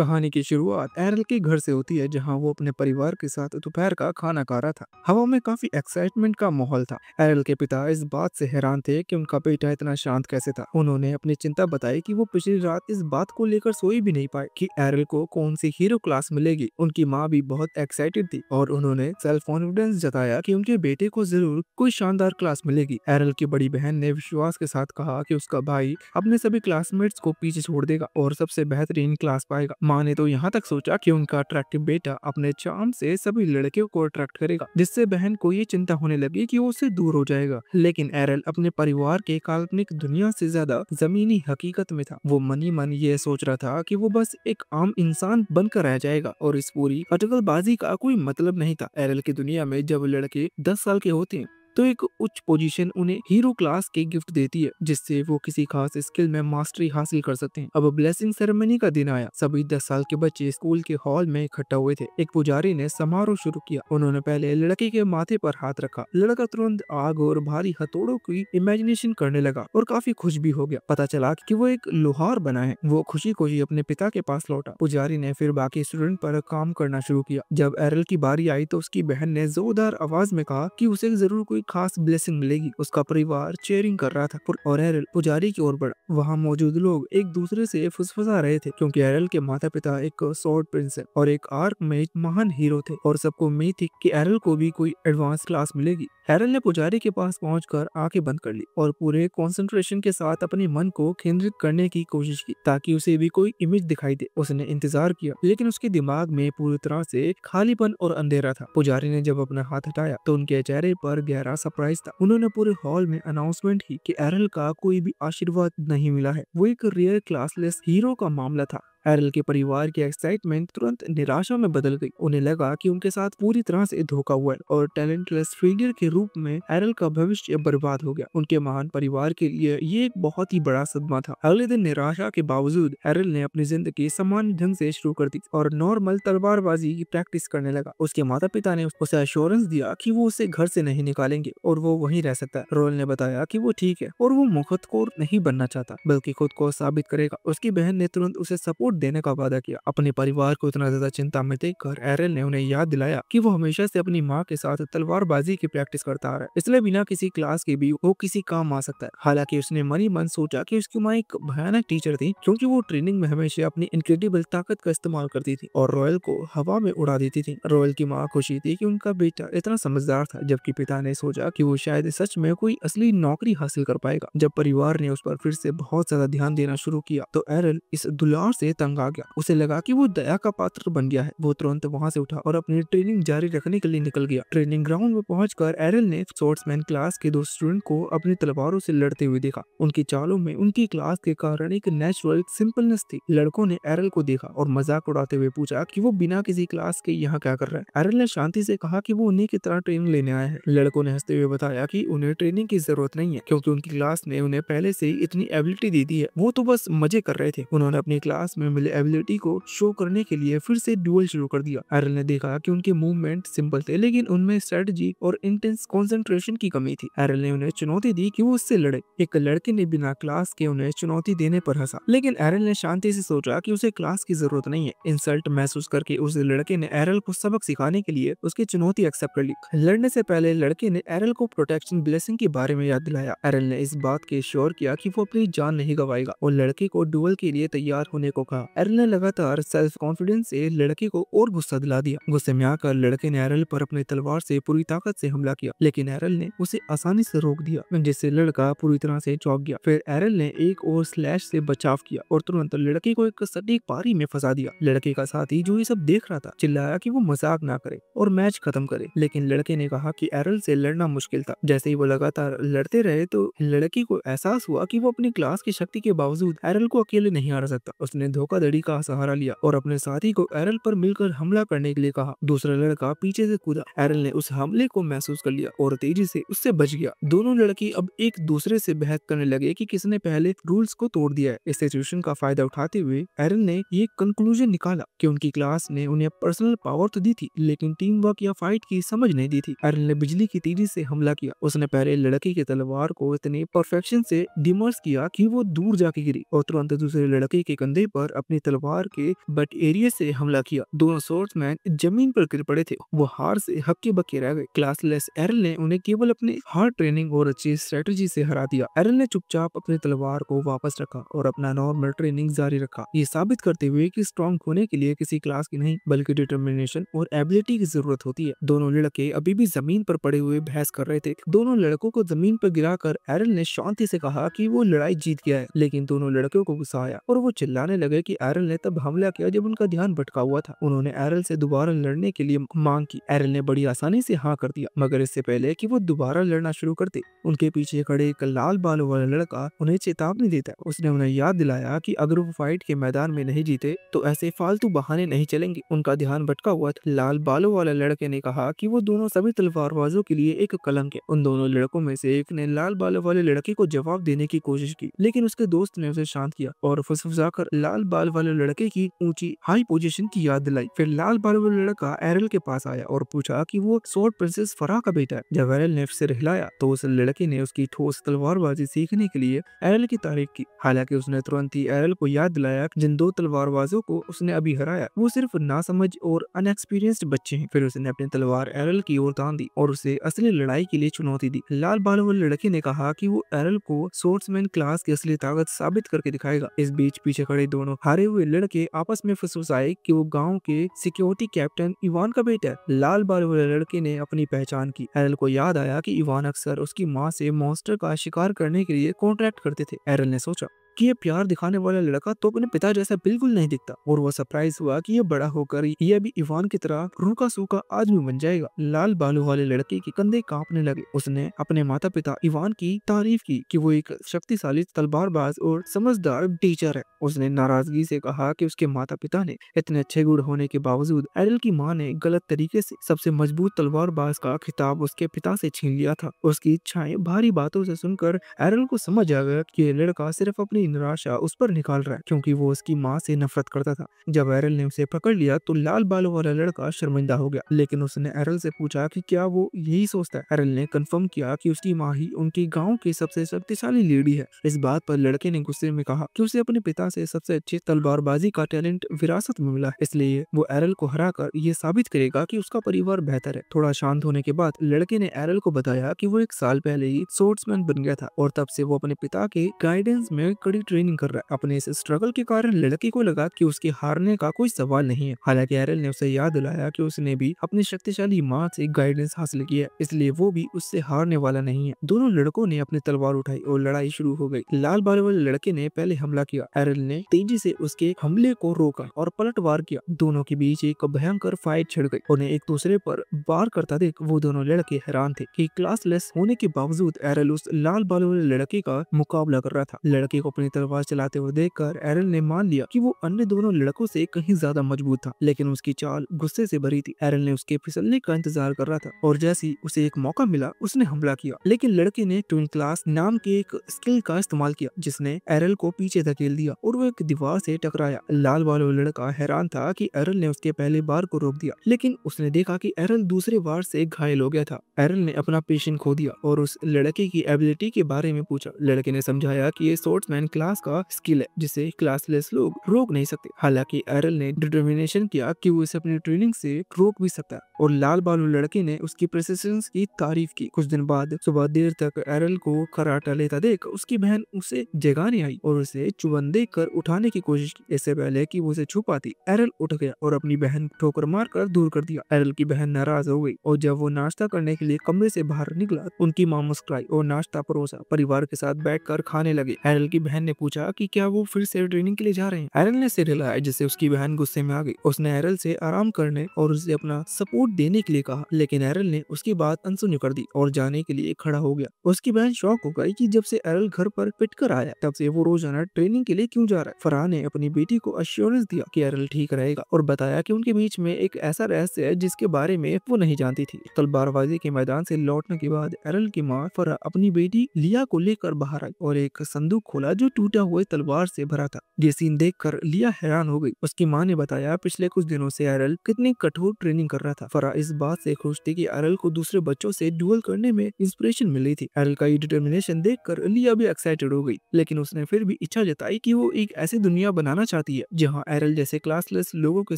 कहानी की शुरुआत एरल के घर से होती है, जहां वो अपने परिवार के साथ दोपहर का खाना खा रहा था। हवा में काफी एक्साइटमेंट का माहौल था। एरल के पिता इस बात से हैरान थे कि उनका बेटा इतना शांत कैसे था। उन्होंने अपनी चिंता बताई कि वो पिछली रात इस बात को लेकर सोई भी नहीं पाए कि एरल को कौन सी हीरो क्लास मिलेगी। उनकी माँ भी बहुत एक्साइटेड थी और उन्होंने सेल्फ कॉन्फिडेंस जताया कि उनके बेटे को जरूर कोई शानदार क्लास मिलेगी। एरल की बड़ी बहन ने विश्वास के साथ कहा कि उसका भाई अपने सभी क्लासमेट्स को पीछे छोड़ देगा और सबसे बेहतरीन क्लास पाएगा। माँ ने तो यहाँ तक सोचा कि उनका अट्रैक्टिव बेटा अपने चार्म से सभी लड़कियों को अट्रैक्ट करेगा, जिससे बहन को ये चिंता होने लगी कि वो उससे दूर हो जाएगा। लेकिन एरल अपने परिवार के काल्पनिक दुनिया से ज्यादा जमीनी हकीकत में था। वो मनी मन ये सोच रहा था कि वो बस एक आम इंसान बनकर रह जाएगा और इस पूरी अटकलबाजी का कोई मतलब नहीं था। एरल की दुनिया में जब लड़के 10 साल के होते हैं तो एक उच्च पोजीशन उन्हें हीरो क्लास के गिफ्ट देती है, जिससे वो किसी खास स्किल में मास्टरी हासिल कर सकते हैं। अब ब्लेसिंग सेरेमनी का दिन आया। सभी 10 साल के बच्चे स्कूल के हॉल में इकट्ठा हुए थे। एक पुजारी ने समारोह शुरू किया। उन्होंने पहले लड़के के माथे पर हाथ रखा। लड़का तुरंत आग और भारी हथौड़ों की इमेजिनेशन करने लगा और काफी खुश भी हो गया। पता चला कि वो एक लोहार बना है। वो खुशी खुशी अपने पिता के पास लौटा। पुजारी ने फिर बाकी स्टूडेंट पर काम करना शुरू किया। जब एरल की बारी आई तो उसकी बहन ने जोरदार आवाज में कहा कि उसे जरूर कोई खास ब्लेसिंग मिलेगी। उसका परिवार चेयरिंग कर रहा था और एरल पुजारी की ओर बढ़ा। वहाँ मौजूद लोग एक दूसरे से फुसफुसा रहे थे, क्योंकि एरल के माता पिता एक स्वॉर्ड प्रिंस है और एक आर्क में महान हीरो थे और सबको उम्मीद थी कि एरल को भी कोई एडवांस क्लास मिलेगी। एरल ने पुजारी के पास पहुंचकर आंखें बंद कर ली और पूरे कंसंट्रेशन के साथ अपने मन को केंद्रित करने की कोशिश की ताकि उसे भी कोई इमेज दिखाई दे। उसने इंतजार किया, लेकिन उसके दिमाग में पूरी तरह से खालीपन और अंधेरा था। पुजारी ने जब अपना हाथ हटाया तो उनके चेहरे पर गहरा सरप्राइज था। उन्होंने पूरे हॉल में अनाउंसमेंट की कि एरल का कोई भी आशीर्वाद नहीं मिला है। वो एक रियल क्लासलेस हीरो का मामला था। एरल के परिवार की एक्साइटमेंट तुरंत निराशा में बदल गई। उन्हें लगा कि उनके साथ पूरी तरह से धोखा हुआ है और टैलेंटलेस फेलियर के रूप में एरल का भविष्य बर्बाद हो गया। उनके महान परिवार के लिए ये एक बहुत ही बड़ा सदमा था। अगले दिन निराशा के बावजूद एरल ने अपनी जिंदगी सामान्य ढंग से शुरू कर दी और नॉर्मल तलवारबाजी की प्रैक्टिस करने लगा। उसके माता पिता ने उसे एश्योरेंस दिया कि वो उसे घर से नहीं निकालेंगे और वो वहीं रह सकता है। रोल ने बताया कि वो ठीक है और वो मुखतखोर नहीं बनना चाहता, बल्कि खुद को साबित करेगा। उसकी बहन ने तुरंत उसे सपोर्ट देने का वादा किया। अपने परिवार को इतना ज्यादा चिंता में देखकर एरल ने उन्हें याद दिलाया कि वो हमेशा से अपनी माँ के साथ तलवारबाजी की प्रैक्टिस करता आ रहा है, इसलिए बिना किसी क्लास के भी वो किसी काम आ सकता है। हालांकि उसने मन ही मन सोचा कि उसकी माँ एक भयानक टीचर थी, क्योंकि वो ट्रेनिंग में हमेशा अपनी इनक्रेडिबल ताकत का इस्तेमाल करती थी और रॉयल को हवा में उड़ा देती थी। रॉयल की माँ खुशी थी कि उनका बेटा इतना समझदार था, जबकि पिता ने सोचा कि वो शायद सच में कोई असली नौकरी हासिल कर पाएगा। जब परिवार ने उस पर फिर से बहुत ज्यादा ध्यान देना शुरू किया तो एरल इस दुलार से तंग आ गया। उसे लगा कि वो दया का पात्र बन गया है। वो तुरंत वहां से उठा और अपनी ट्रेनिंग जारी रखने के लिए निकल गया। ट्रेनिंग ग्राउंड में पहुंचकर एरल ने स्वॉर्ड्समैन क्लास के दो स्टूडेंट को अपनी तलवारों से लड़ते हुए देखा। उनकी चालों में उनकी क्लास के कारण एक नेचुरल सिंपलनेस थी। लड़कों ने एरल को देखा और मजाक उड़ाते हुए पूछा कि वो बिना किसी क्लास के यहाँ क्या कर रहा है। एरल ने शांति से कहा कि वो उन्हीं की तरह ट्रेनिंग लेने आया है। लड़कों ने हंसते हुए बताया कि उन्हें ट्रेनिंग की जरूरत नहीं है, क्योंकि उनकी क्लास ने उन्हें पहले से ही इतनी एबिलिटी दे दी है। वो तो बस मजे कर रहे थे। उन्होंने अपनी क्लास में मिले एबिलिटी को शो करने के लिए फिर से ड्यूल शुरू कर दिया। एरल ने देखा कि उनके मूवमेंट सिंपल थे, लेकिन उनमें स्ट्रेटजी और इंटेंस कंसंट्रेशन की कमी थी। एरल ने उन्हें चुनौती दी कि वो उससे लड़े। एक लड़के ने बिना क्लास के उन्हें चुनौती देने पर हंसा, लेकिन एरल ने शांति से सोचा कि उसे क्लास की जरूरत नहीं है। इंसल्ट महसूस करके उस लड़के ने एरल को सबक सिखाने के लिए उसकी चुनौती एक्सेप्ट कर ली। लड़ने से पहले लड़के ने एरल को प्रोटेक्शन ब्लेसिंग के बारे में याद दिलाया। एरल ने इस बात के श्योर किया कि वो अपनी जान नहीं गवाएगा और लड़के को डुअल के लिए तैयार होने को कहा। एरल ने लगातार सेल्फ कॉन्फिडेंस से लड़के को और गुस्सा दिला दिया। गुस्से में आकर लड़के ने एरल पर अपनी तलवार से पूरी ताकत से हमला किया, लेकिन एरल ने उसे आसानी से रोक दिया, जिससे लड़का पूरी तरह से चौंक गया। फिर एरल ने एक और स्लैश से बचाव किया और तुरंत लड़के को एक सटीक पारी में फंसा दिया। लड़के का साथी जो ये सब देख रहा था चिल्लाया कि वो मजाक ना करे और मैच खत्म करे, लेकिन लड़के ने कहा कि एरल से लड़ना मुश्किल था। जैसे ही वो लगातार लड़ते रहे तो लड़की को एहसास हुआ कि वो अपनी क्लास की शक्ति के बावजूद एरल को अकेले नहीं हरा सकता। उसने धोखाधड़ी का सहारा लिया और अपने साथी को एरल पर मिलकर हमला करने के लिए कहा। दूसरा लड़का पीछे से कूदा। एरल ने उस हमले को महसूस कर लिया और तेजी से उससे बच गया। दोनों लड़की अब एक दूसरे से बहस करने लगे कि किसने पहले रूल्स को तोड़ दिया है। इस सिचुएशन का फायदा उठाते हुए एरल ने ये कंक्लूजन निकाला कि उनकी क्लास ने उन्हें पर्सनल पावर तो दी थी, लेकिन टीम वर्क या फाइट की समझ नहीं दी थी। एरल ने बिजली की तेजी से हमला किया। उसने पहले लड़की की तलवार को इतनी परफेक्शन से डिमर्स किया कि वो दूर जाके गिरी और तुरंत दूसरे लड़के के कंधे पर अपनी तलवार के बट एरिया से हमला किया। दोनों स्वॉर्ड्समैन जमीन पर गिर पड़े थे। वो हार से हक्के बक्के रह गए। क्लासलेस एरल ने उन्हें केवल अपनी हार्ड ट्रेनिंग और अच्छी स्ट्रेटजी से हरा दिया। एरल ने चुपचाप अपनी तलवार को वापस रखा और अपना नॉर्मल ट्रेनिंग जारी रखा, ये साबित करते हुए कि स्ट्रॉन्ग होने के लिए किसी क्लास की नहीं बल्कि डिटर्मिनेशन और एबिलिटी की जरूरत होती है। दोनों लड़के अभी भी जमीन पर पड़े हुए बहस कर रहे थे। दोनों लड़कों को जमीन पर गिराकर एरल ने शांति से कहा कि वो लड़ाई जीत गया है, लेकिन दोनों लड़कों को गुस्सा आया और वो चिल्लाने लगे कि एरल ने तब हमला किया जब उनका ध्यान भटका हुआ था। उन्होंने एरल से दोबारा लड़ने के लिए मांग की। एरल ने बड़ी आसानी से हाँ कर दिया, मगर इससे पहले कि वो दोबारा लड़ना शुरू करते, उनके पीछे खड़े एक लाल बालों वाला लड़का उन्हें चेतावनी देता है। उसने उन्हें याद दिलाया कि अगर वो फाइट के मैदान में नहीं जीते तो ऐसे फालतू बहाने नहीं चलेंगे। उनका ध्यान भटका हुआ था। लाल बालों वाले लड़के ने कहा कि वो दोनों सभी तलवारबाजों के लिए एक कलंक है। उन दोनों लड़कों में से एक ने लाल बालों वाले लड़के को जवाब देने की कोशिश की, लेकिन उसके दोस्त ने उसे शांत किया और फुसफुसाकर लाल बाल वाले लड़के की ऊंची हाई पोजीशन की याद दिलाई। फिर लाल बालों वाला लड़का एरल के पास आया और पूछा कि वो स्वॉर्ड प्रिंसेस फराह का बेटा है। जब एरल ने सिर हिलाया तो उस लड़के ने उसकी ठोस तलवारबाजी सीखने के लिए एरल की तारीफ की। हालांकि उसने तुरंत ही एरल को याद दिलाया कि जिन दो तलवारबाजों को उसने अभी हराया वो सिर्फ नासमझ और अनएक्सपीरियंस्ड बच्चे हैं। फिर उसने अपनी तलवार एरल की ओर तान दी और उसे असली लड़ाई के लिए चुनौती दी। लाल बालों वाले लड़के ने कहा कि वो एरल को स्वॉर्ड्समैन क्लास की असली ताकत साबित करके दिखाएगा। इस बीच पीछे खड़े दोनों हारे हुए लड़के आपस में फुसफुसाए कि वो गांव के सिक्योरिटी कैप्टन इवान का बेटा है। लाल बालों वाले लड़के ने अपनी पहचान की। एरल को याद आया कि इवान अक्सर उसकी माँ से मॉन्स्टर का शिकार करने के लिए कॉन्ट्रैक्ट करते थे। एरल ने सोचा कि ये प्यार दिखाने वाला लड़का तो अपने पिता जैसा बिल्कुल नहीं दिखता, और वो सरप्राइज हुआ कि ये बड़ा होकर ये भी इवान की तरह रूखा सूखा आदमी बन जाएगा। लाल बालों वाले लड़के के कंधे कांपने लगे। उसने अपने माता पिता इवान की तारीफ की कि वो एक शक्तिशाली तलवारबाज और समझदार टीचर है। उसने नाराजगी से कहा कि उसके माता पिता ने इतने अच्छे गुण होने के बावजूद एरल की माँ ने गलत तरीके से सबसे मजबूत तलवारबाज का खिताब उसके पिता से छीन लिया था। उसकी इच्छाएं भारी बातों से सुनकर एरल को समझ आ गया कि ये लड़का सिर्फ अपनी निराशा उस पर निकाल रहा है क्योंकि वो उसकी माँ से नफरत करता था। जब एरल ने उसे पकड़ लिया तो लाल बालों वाला लड़का शर्मिंदा हो गया, लेकिन उसने एरल से पूछा कि क्या वो यही सोचता है। एरल ने कंफर्म किया कि उसकी माँ ही उनके गांव की सबसे शक्तिशाली लेडी है। इस बात पर लड़के ने गुस्से में कहा कि उसे अपने पिता से सबसे अच्छी तलवारबाजी का टैलेंट विरासत में मिला है, इसलिए वो एरल को हराकर ये साबित करेगा कि उसका परिवार बेहतर है। थोड़ा शांत होने के बाद लड़के ने एरल को बताया कि वो 1 साल पहले ही स्वॉर्ड्समैन बन गया था और तब से वो अपने पिता के गाइडेंस में कड़ी ट्रेनिंग कर रहा है। अपने इस स्ट्रगल के कारण लड़के को लगा कि उसके हारने का कोई सवाल नहीं है। हालांकि एरल ने उसे याद दिलाया कि उसने भी अपनी शक्तिशाली माँ से गाइडेंस हासिल किया है, इसलिए वो भी उससे हारने वाला नहीं है। दोनों लड़कों ने अपनी तलवार उठाई और लड़ाई शुरू हो गई। लाल बालों वाले लड़के ने पहले हमला किया। एरल ने तेजी से उसके हमले को रोका और पलटवार किया। दोनों के बीच एक भयंकर फाइट छिड़ गई। उन्हें एक दूसरे पर वार करता देख वो दोनों लड़के हैरान थे कि क्लासलेस होने के बावजूद एरल उस लाल बालों वाले लड़के का मुकाबला कर रहा था। लड़के को अपनी तलवार चलाते हुए देखकर एरल ने मान लिया कि वो अन्य दोनों लड़कों से कहीं ज्यादा मजबूत था, लेकिन उसकी चाल गुस्से से भरी थी। एरल ने उसके फिसलने का इंतजार कर रहा था और जैसे ही उसे एक मौका मिला उसने हमला किया, लेकिन लड़के ने ट्विन क्लास नाम के एक स्किल का इस्तेमाल किया जिसने एरल को पीछे धकेल दिया और वो एक दीवार से टकराया। लाल वाला लड़का हैरान था कि एरल ने उसके पहले बार को रोक दिया, लेकिन उसने देखा कि एरल दूसरे बार से घायल हो गया था। एरल ने अपना पेशेंस खो दिया और उस लड़के की एबिलिटी के बारे में पूछा। लड़के ने समझाया कि ये स्वॉर्ड्समैन क्लास का स्किल है जिसे क्लासलेस लोग रोक नहीं सकते। हालांकि एरल ने डिटर्मिनेशन किया कि वो इसे अपनी ट्रेनिंग से रोक भी सकता है और लाल बालू लड़के ने उसकी प्रेसिशन की तारीफ की। कुछ दिन बाद सुबह देर तक एरल को खर्राटा लेता देख उसकी बहन उसे जगाने आई और उसे चुबन देकर उठाने की कोशिश की। इससे पहले कि वो उसे छू पाती एरल उठ गया और अपनी बहन ठोकर मारकर दूर कर दिया। एरल की बहन नाराज हो गई और जब वो नाश्ता करने के लिए कमरे से बाहर निकला उनकी मां मुस्कुराई और नाश्ता परोसा। परिवार के साथ बैठकर खाने लगे। एरल की बहन ने पूछा कि क्या वो फिर से ट्रेनिंग के लिए जा रहे हैं। एरल ने सिर हिलाया जिससे उसकी बहन गुस्से में आ गई। उसने एरल से आराम करने और उसे अपना सपोर्ट देने के लिए कहा, लेकिन एरल ने उसकी बात अनसुनी कर दी और जाने के लिए खड़ा हो गया। उसकी बहन शॉक हो गई कि जब से एरल घर पर पिटकर आया तब से वो रोजाना ट्रेनिंग के लिए क्यों जा रहा है। फराह ने अपनी बेटी को अश्योरेंस दिया कि एरल ठीक रहेगा और बताया कि उनके बीच में एक ऐसा रहस्य है जिसके बारे में वो नहीं जानती थी। तलवारबाजी के मैदान से लौटने के बाद एरल की माँ फराह अपनी बेटी लिया को लेकर बाहर आई और एक संदूक खोला जो टूटा हुए तलवार से भरा था। ये सीन देखकर लिया हैरान हो गई। उसकी माँ ने बताया पिछले कुछ दिनों से एरल कितनी कठोर ट्रेनिंग कर रहा था। फरा इस बात से खुश थी कि एरल को दूसरे बच्चों से डुएल करने में इंस्पिरेशन मिल रही थी। एरल का ये डिटर्मिनेशन देखकर लिया भी एक्साइटेड हो गई, लेकिन उसने फिर भी इच्छा जताई कि वो एक ऐसी दुनिया बनाना चाहती है जहाँ एरल जैसे क्लासलेस लोगों के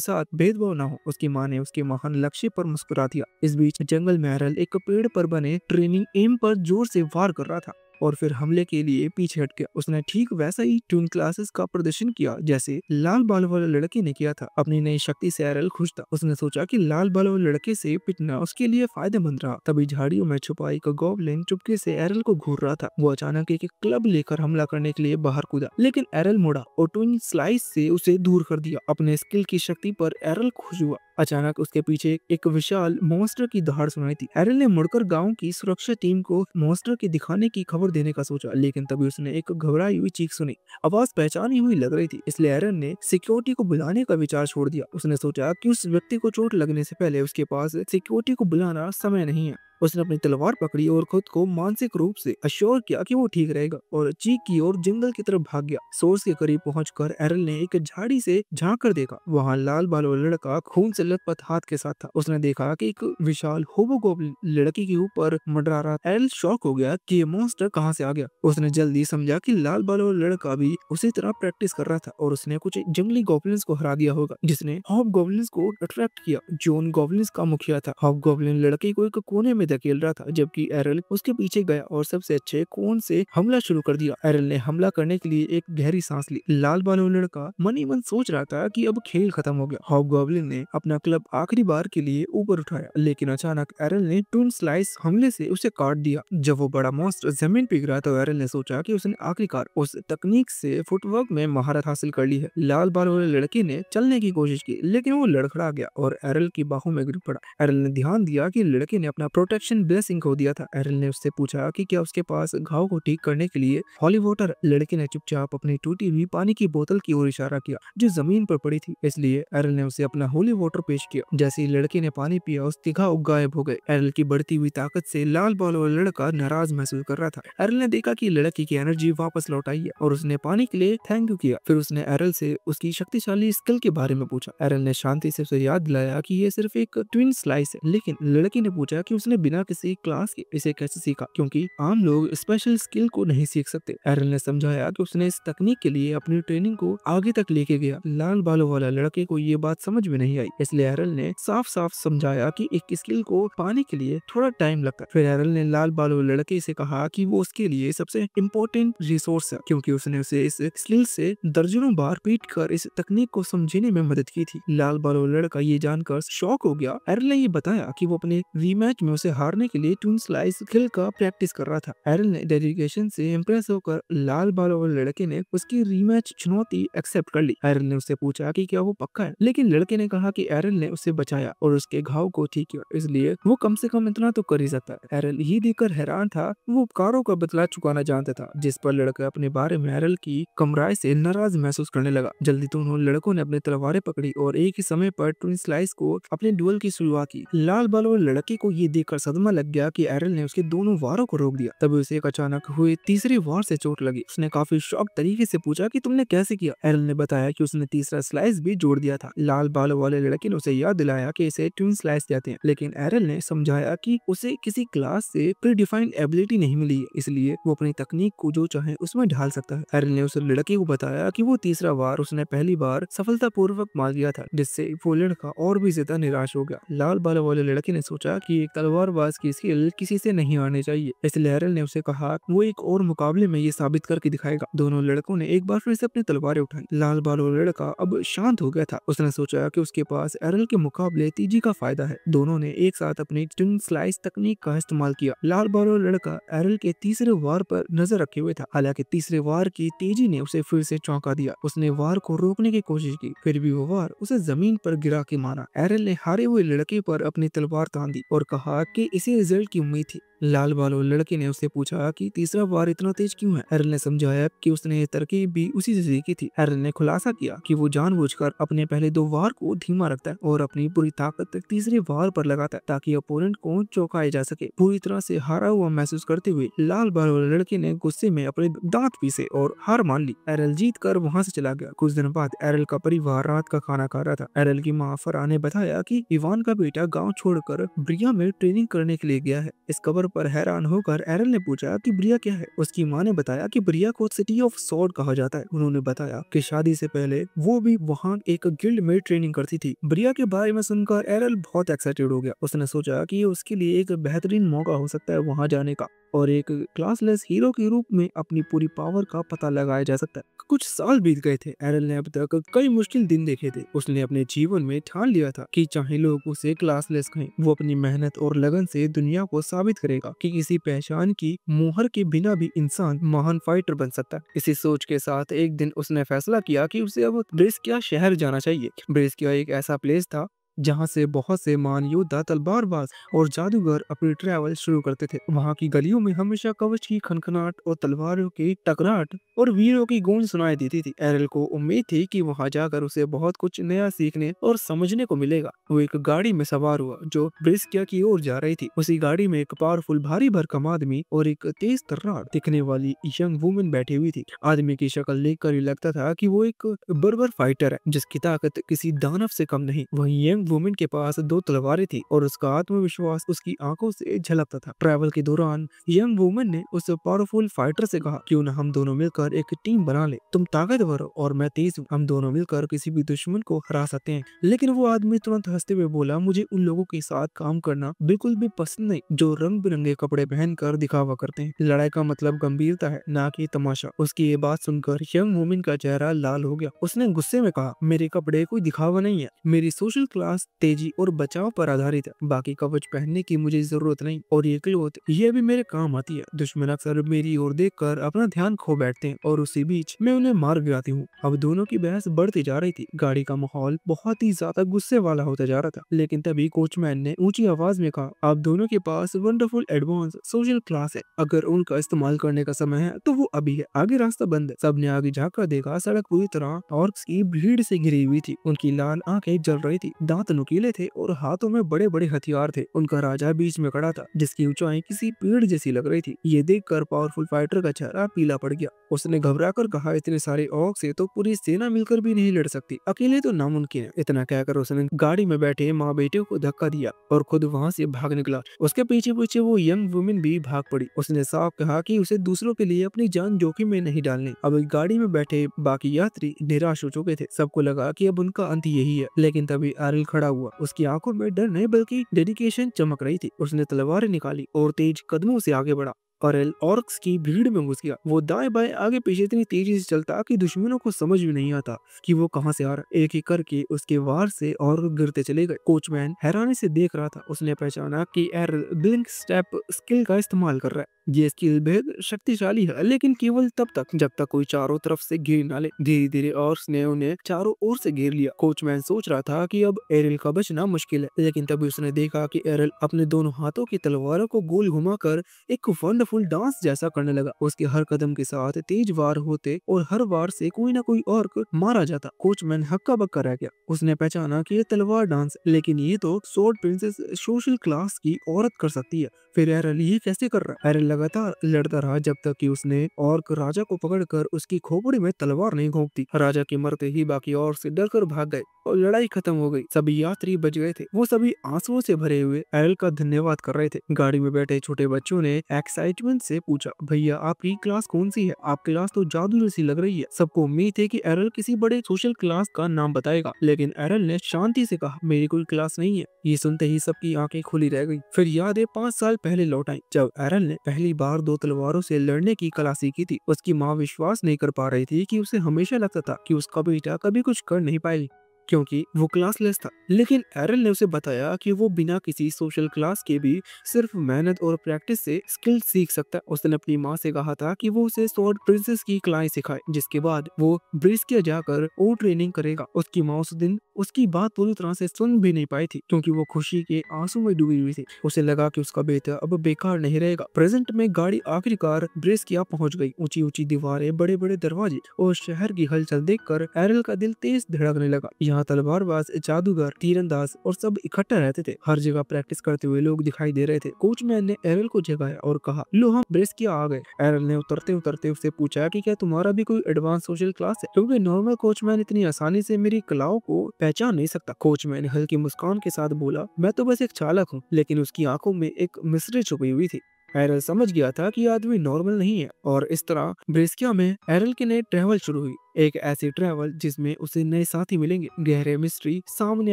साथ भेदभाव ना हो। उसकी माँ ने उसके महान लक्ष्य पर मुस्कुरा दिया। इस बीच जंगल में एरल एक पेड़ पर बने ट्रेनिंग एम पर जोर से वार कर रहा था और फिर हमले के लिए पीछे हट गया। उसने ठीक वैसा ही ट्यून क्लासेस का प्रदर्शन किया जैसे लाल बाल वाले लड़के ने किया था। अपनी नई शक्ति से एरल खुश था। उसने सोचा कि लाल बाल वाले लड़के से पिटना उसके लिए फायदेमंद रहा। तभी झाड़ियों में छुपा एक गॉब्लिन चुपके से एरल को घूर रहा था। वो अचानक एक क्लब लेकर हमला करने के लिए बाहर कूदा, लेकिन एरल मुड़ा और ट्विन स्लाइस से उसे दूर कर दिया। अपने स्किल की शक्ति पर एरल खुश हुआ। अचानक उसके पीछे एक विशाल मॉन्स्टर की दहाड़ सुनाई थी। एरल ने मुड़कर गांव की सुरक्षा टीम को मॉन्स्टर के दिखाने की खबर देने का सोचा, लेकिन तभी उसने एक घबराई हुई चीख सुनी। आवाज पहचानी हुई लग रही थी, इसलिए एरल ने सिक्योरिटी को बुलाने का विचार छोड़ दिया। उसने सोचा कि उस व्यक्ति को चोट लगने से पहले उसके पास सिक्योरिटी को बुलाना समय नहीं है। उसने अपनी तलवार पकड़ी और खुद को मानसिक रूप से अश्योर किया कि वो ठीक रहेगा और चीख की और जंगल की तरफ भाग गया। सोर्स के करीब पहुंचकर एरल ने एक झाड़ी से झांक कर देखा। वहां लाल बाल वाला लड़का खून से लथपथ हाथ के साथ था। उसने देखा कि एक विशाल होबोगोब्लिन लड़की के ऊपर मंडरा रहा। एरल शॉक हो गया कि ये मॉन्स्टर कहां से आ गया। उसने जल्दी समझा कि लाल बाल वाला लड़का भी उसी तरह प्रैक्टिस कर रहा था और उसने कुछ जंगली गॉब्लिन्स को हरा दिया होगा, जिसने हॉब गॉब्लिन्स को अट्रैक्ट किया, जो उन गॉब्लिन्स का मुखिया था। हॉब गॉब्लिन लड़के को एक कोने में धकेल रहा था, जबकि एरल उसके पीछे गया और सबसे अच्छे कोन से हमला शुरू कर दिया। एरल ने हमला करने के लिए एक गहरी सांस ली। लाल बालों लड़का मन ही मन सोच रहा था कि अब खेल खत्म हो गया। हॉबगॉब्लिन ने अपना क्लब आखिरी बार के लिए ऊपर उठाया, लेकिन अचानक एरल ने ट्विन स्लाइस हमले से उसे काट दिया। जब वो बड़ा मॉन्स्टर जमीन पे गिरा तो एरल ने सोचा कि उसने आखिरकार उस तकनीक से फुटवर्क में महारत हासिल कर ली है। लाल बालों वाले लड़के ने चलने की कोशिश की, लेकिन वो लड़खड़ा गया और एरल की बाहों में गिर पड़ा। एरल ने ध्यान दिया कि लड़के ने अपना प्रोटेक्शन ब्लेसिंग खो दिया था। एरल ने उससे पूछा कि क्या उसके पास घाव को ठीक करने के लिए हॉली वाटर। लड़के ने चुपचाप अपनी टूटी हुई पानी की बोतल की ओर इशारा किया जो जमीन पर पड़ी थी, इसलिए एरल ने उसे अपना होली वाटर पेश किया। जैसे ही लड़के ने पानी पिया उसके घाव गायब हो गए। एरल की बढ़ती हुई ताकत से लाल बाल वाला लड़का नाराज महसूस कर रहा था। एरल ने देखा कि लड़के की एनर्जी वापस लौट आई है और उसने पानी के लिए थैंक यू किया। फिर उसने एरल से उसकी शक्तिशाली स्किल के बारे में पूछा। एरल ने शांति से उसे याद दिलाया कि ये सिर्फ एक ट्विन स्लाइस है, लेकिन लड़के ने पूछा कि उसने बिना किसी क्लास के इसे कैसे सीखा, क्योंकि आम लोग स्पेशल स्किल को नहीं सीख सकते। एरल ने समझाया कि उसने इस तकनीक के लिए अपनी ट्रेनिंग को आगे तक लेके गया। लाल बालों वाला लड़के को ये बात समझ में नहीं आई, इसलिए एरल ने साफ साफ समझाया कि एक स्किल को पाने के लिए थोड़ा टाइम लगता है। फिर एरल ने लाल बालों लड़के से कहा कि वो उसके लिए सबसे इम्पोर्टेंट रिसोर्स है, क्योंकि उसने उसे इस स्किल से दर्जनों बार पीट कर इस तकनीक को समझने में मदद की थी। लाल बालों लड़का ये जानकर शॉक हो गया। एरल ने ये बताया कि वो अपने रीमैच में उसे हारने के लिए ट्विन स्लाइस स्किल का प्रैक्टिस कर रहा था। एरल ने डेडिकेशन से इम्प्रेस होकर लाल बालों वाले लड़के ने उसकी रीमैच चुनौती एक्सेप्ट कर ली। एरल ने उससे पूछा कि क्या वो पक्का है, लेकिन लड़के ने कहा कि एरल ने उसे बचाया और उसके घाव को ठीक किया, इसलिए वो कम से कम इतना तो कर ही सकता है। एरल ये देखकर हैरान था। वो उपकारों का बदला चुकाना जानता था, जिस पर लड़का अपने बारे में एरल की कमराई से नाराज महसूस करने लगा। जल्दी दोनों लड़कों ने अपनी तलवारें पकड़ी और एक ही समय पर ट्विन स्लाइस को अपने डुएल की शुरुआत की। लाल बालों वाले लड़के को ये देखकर सदमा लग गया कि एरल ने उसके दोनों वारों को रोक दिया। तभी उसे एक अचानक हुए तीसरे वार से चोट लगी। उसने काफी शॉक तरीके से पूछा कि तुमने कैसे किया। एरल ने बताया कि उसने तीसरा स्लाइस भी जोड़ दिया था। लाल बालों वाले लड़के ने उसे याद दिलाया कि इसे ट्विन स्लाइस कहते हैं, लेकिन एरल ने समझाया कि उसे किसी क्लास से प्री डिफाइंड एबिलिटी नहीं मिली है, इसलिए वो अपनी तकनीक को जो चाहे उसमें ढाल सकता है। एरल ने उस लड़के को बताया कि वो तीसरा वार उसने पहली बार सफलतापूर्वक मार दिया था, जिससे वो लड़का और भी ज्यादा निराश हो गया। लाल बालों वाले लड़के ने सोचा कि एक तलवारबाज की स्किल किसी से नहीं आनी चाहिए, इसलिए एरल ने उसे कहा वो एक और मुकाबले में ये साबित करके दिखाएगा। दोनों लड़कों ने एक बार फिर से अपनी तलवारें उठाई। लाल बालों वाला लड़का अब शांत हो गया था। उसने सोचा कि उसके पास एरल के मुकाबले तेजी का फायदा है। दोनों ने एक साथ अपनी ट्विन स्लाइस तकनीक का इस्तेमाल किया। लाल बालों वाला लड़का एरल के तीसरे वार पर नजर रखे हुए था, हालांकि तीसरे वार की तेजी ने उसे फिर से चौंका दिया। उसने वार को रोकने की कोशिश की, फिर भी वो वार उसे जमीन पर गिरा के मारा। एरल ने हारे हुए लड़के पर अपनी तलवार तान दी और कहा कि इसी रिजल्ट की उम्मीद थी। लाल बालों लड़के ने उससे पूछा कि तीसरा वार इतना तेज क्यों है। एरल ने समझाया कि उसने ये तरकीब भी उसी से सीखी थी। एरल ने खुलासा किया कि वो जानबूझकर अपने पहले दो वार को धीमा रखता है और अपनी पूरी ताकत तीसरे वार पर लगाता है ताकि अपोनेंट को चौंकाया जा सके। पूरी तरह से हारा हुआ महसूस करते हुए लाल बालों लड़के ने गुस्से में अपने दांत पीसे और हार मान ली। एरल जीत कर वहाँ से चला गया। कुछ दिन बाद एरल का परिवार रात का खाना खा रहा था। एरल की माँ फराह ने बताया कि इवान का बेटा गांव छोड़कर ब्रिया में ट्रेनिंग करने के लिए गया है। इस खबर पर हैरान होकर एरल ने पूछा कि ब्रिया क्या है। उसकी माँ ने बताया कि ब्रिया को सिटी ऑफ सॉर्ड कहा जाता है। उन्होंने बताया कि शादी से पहले वो भी वहाँ एक गिल्ड में ट्रेनिंग करती थी। ब्रिया के बारे में सुनकर एरल बहुत एक्साइटेड हो गया। उसने सोचा कि ये उसके लिए एक बेहतरीन मौका हो सकता है वहाँ जाने का और एक क्लासलेस हीरो के रूप में अपनी पूरी पावर का पता लगाया जा सकता है। कुछ साल बीत गए थे। एरल ने अब तक कई मुश्किल दिन देखे थे। उसने अपने जीवन में ठान लिया था कि चाहे लोग उसे क्लासलेस कहें, वो अपनी मेहनत और लगन से दुनिया को साबित करेगा कि किसी पहचान की मोहर के बिना भी इंसान महान फाइटर बन सकता है। इसी सोच के साथ एक दिन उसने फैसला किया कि उसे अब ब्रेस्किया शहर जाना चाहिए। ब्रेस्किया एक ऐसा प्लेस था जहाँ से बहुत से महान योद्धा, तलवारबाज और जादूगर अपनी ट्रैवल शुरू करते थे। वहाँ की गलियों में हमेशा कवच की खनखनाहट और तलवारों की टकराहट और वीरों की गूंज सुनाई देती थी। एरल को उम्मीद थी कि वहाँ जाकर उसे बहुत कुछ नया सीखने और समझने को मिलेगा। वो एक गाड़ी में सवार हुआ जो ब्रिस्किया की ओर जा रही थी। उसी गाड़ी में एक पावरफुल भारी भरकम आदमी और एक तेज तर्रार दिखने वाली यंग वुमन बैठी हुई थी। आदमी की शक्ल देखकर ही लगता था कि वो एक बर्बर फाइटर है जिसकी ताकत किसी दानव से कम नहीं। वहीं यंग वुमन के पास दो तलवारें थी और उसका आत्मविश्वास उसकी आंखों से झलकता था। ट्रैवल के दौरान यंग वुमन ने उस पावरफुल फाइटर से कहा, क्यों न हम दोनों मिलकर एक टीम बना ले। तुम ताकतवर हो और मैं तेज हूँ, हम दोनों मिलकर किसी भी दुश्मन को हरा सकते हैं। लेकिन वो आदमी तुरंत हंसते हुए बोला, मुझे उन लोगों के साथ काम करना बिल्कुल भी पसंद नहीं जो रंग बिरंगे कपड़े पहनकर दिखावा करते हैं। लड़ाई का मतलब गंभीरता है, ना कि तमाशा। उसकी ये बात सुनकर यंग वुमन का चेहरा लाल हो गया। उसने गुस्से में कहा, मेरे कपड़े कोई दिखावा नहीं है, मेरी सोशल क्लास तेजी और बचाव पर आधारित है। बाकी कवच पहनने की मुझे जरूरत नहीं और ये क्लोथ ये भी मेरे काम आती है। दुश्मन अक्सर मेरी ओर देखकर अपना ध्यान खो बैठते हैं और उसी बीच मैं उन्हें मार भी आती हूँ। अब दोनों की बहस बढ़ती जा रही थी। गाड़ी का माहौल बहुत ही ज्यादा गुस्से वाला होता जा रहा था। लेकिन तभी कोचमैन ने ऊंची आवाज में कहा, आप दोनों के पास वंडरफुल एडवांस सोशल क्लास है, अगर उनका इस्तेमाल करने का समय है तो वो अभी है, आगे रास्ता बंद है। सबने आगे झांककर देखा। सड़क पूरी तरह ऑर्क्स की भीड़ से घिरी हुई थी। उनकी लाल आंखें जल रही थी, दांत नुकीले थे और हाथों में बड़े बड़े हथियार थे। उनका राजा बीच में खड़ा था जिसकी ऊंचाई किसी पेड़ जैसी लग रही थी। ये देखकर पावरफुल फाइटर का चेहरा पीला पड़ गया। उसने घबराकर कहा, इतने सारे ऑर्क से तो पूरी सेना मिलकर भी नहीं लड़ सकती, अकेले तो नामुमकिन है। इतना कहकर उसने गाड़ी में बैठे माँ बेटे को धक्का दिया और खुद वहाँ से भाग निकला। उसके पीछे पीछे वो यंग वुमेन भी भाग पड़ी। उसने साफ कहा कि उसे दूसरों के लिए अपनी जान जोखिम में नहीं डालनी। अब गाड़ी में बैठे बाकी यात्री निराश हो चुके थे। सबको लगा कि अब उनका अंत यही है। लेकिन तभी एरल खड़ा हुआ। उसकी आंखों में डर नहीं बल्कि डेडिकेशन चमक रही थी। उसने तलवारें निकाली और तेज कदमों से आगे बढ़ा। एरल ऑर्क्स की भीड़ में घुस गया। वो दाएं बाएं आगे पीछे इतनी तेजी से चलता कि दुश्मनों को समझ भी नहीं आता कि वो कहां से आ रहा। एक एक करके उसके वार से और गिरते चले गए। कोचमैन हैरानी से देख रहा था। उसने पहचाना कि एरल ब्लिंक स्टेप स्किल का इस्तेमाल कर रहा है। ये स्किल बेहद शक्तिशाली है, लेकिन केवल तब तक जब तक कोई चारों तरफ से घेर ना ले। धीरे धीरे ऑर्क्स ने उन्हें चारों ओर से घेर लिया। कोचमैन सोच रहा था कि अब एरल का बचना मुश्किल है, लेकिन तभी उसने देखा कि एरल अपने दोनों हाथों की तलवारों को गोल घुमाकर एक वंडरफुल डांस जैसा करने लगा। उसके हर कदम के साथ तेज वार होते और हर वार से कोई ना कोई ऑर्क मारा जाता। कोचमैन हक्का बक्का रह गया। उसने पहचाना कि ये तलवार डांस, लेकिन ये तो स्वॉर्ड प्रिंसेस सोशल क्लास की औरत कर सकती है। फिर एरल ये कैसे कर रहा है? एरल लगातार लड़ता रहा जब तक कि उसने ऑर्क राजा को पकड़कर उसकी खोपड़ी में तलवार नहीं घोंप दी। राजा के मरते ही बाकी ऑर्क से डरकर भाग गए और लड़ाई खत्म हो गई। सभी यात्री बच गए थे। वो सभी आंसुओं से भरे हुए एरल का धन्यवाद कर रहे थे। गाड़ी में बैठे छोटे बच्चों ने एक्साइटमेंट से पूछा, भैया आपकी क्लास कौन सी है? आपकी क्लास तो जादू जैसी लग रही है। सबको उम्मीद थी कि एरल किसी बड़े सोशल क्लास का नाम बताएगा, लेकिन एरल ने शांति से कहा, मेरी कोई क्लास नहीं है। ये सुनते ही सबकी आंखें खुली रह गई। फिर यादें 5 साल पहले लौट आई जब एरल ने पहली बार 2 तलवारों से लड़ने की कला सीखी थी। उसकी माँ विश्वास नहीं कर पा रही थी कि उसे हमेशा लगता था कि उसका बेटा कभी कुछ कर नहीं पाएगी। क्योंकि वो क्लासलेस था। लेकिन एरल ने उसे बताया कि वो बिना किसी सोशल क्लास के भी सिर्फ मेहनत और प्रैक्टिस से स्किल सीख सकता है। उसने अपनी माँ से कहा था कि वो उसे स्वॉर्ड प्रिंसेस की कलाएं सिखाए, जिसके बाद वो ब्रिस्किया जाकर और ट्रेनिंग करेगा। उसकी माँ उस दिन उसकी बात पूरी तरह से सुन भी नहीं पाई थी, क्योंकि वो खुशी के आंसू में डूबी हुई थी। उसे लगा कि उसका बेटा अब बेकार नहीं रहेगा। प्रेजेंट में गाड़ी आखिरकार ब्रिस्किया पहुंच गई। ऊंची ऊंची दीवारें, बड़े बड़े दरवाजे और शहर की हलचल देखकर एरल का दिल तेज धड़कने लगा। यहाँ तलवारबाज, जादूगर, तीरंदाज और सब इकट्ठा रहते थे। हर जगह प्रैक्टिस करते हुए लोग दिखाई दे रहे थे। कोचमैन ने एरल को जगाया और कहा, लो हम ब्रिस्किया आ गए। एरल ने उतरते उतरते उससे पूछा कि क्या तुम्हारा भी कोई एडवांस सोशल क्लास है, क्योंकि नॉर्मल कोचमैन इतनी आसानी से मेरी कलाओं को पहचान नहीं सकता। कोचमैन हल्की मुस्कान के साथ बोला, मैं तो बस एक चालक हूँ। लेकिन उसकी आंखों में एक मिस्री छुपी हुई थी। एरल समझ गया था कि आदमी नॉर्मल नहीं है, और इस तरह ब्रिस्किया में एरल की नई ट्रैवल शुरू हुई। एक ऐसी ट्रैवल जिसमें उसे नए साथी मिलेंगे, गहरे मिस्ट्री सामने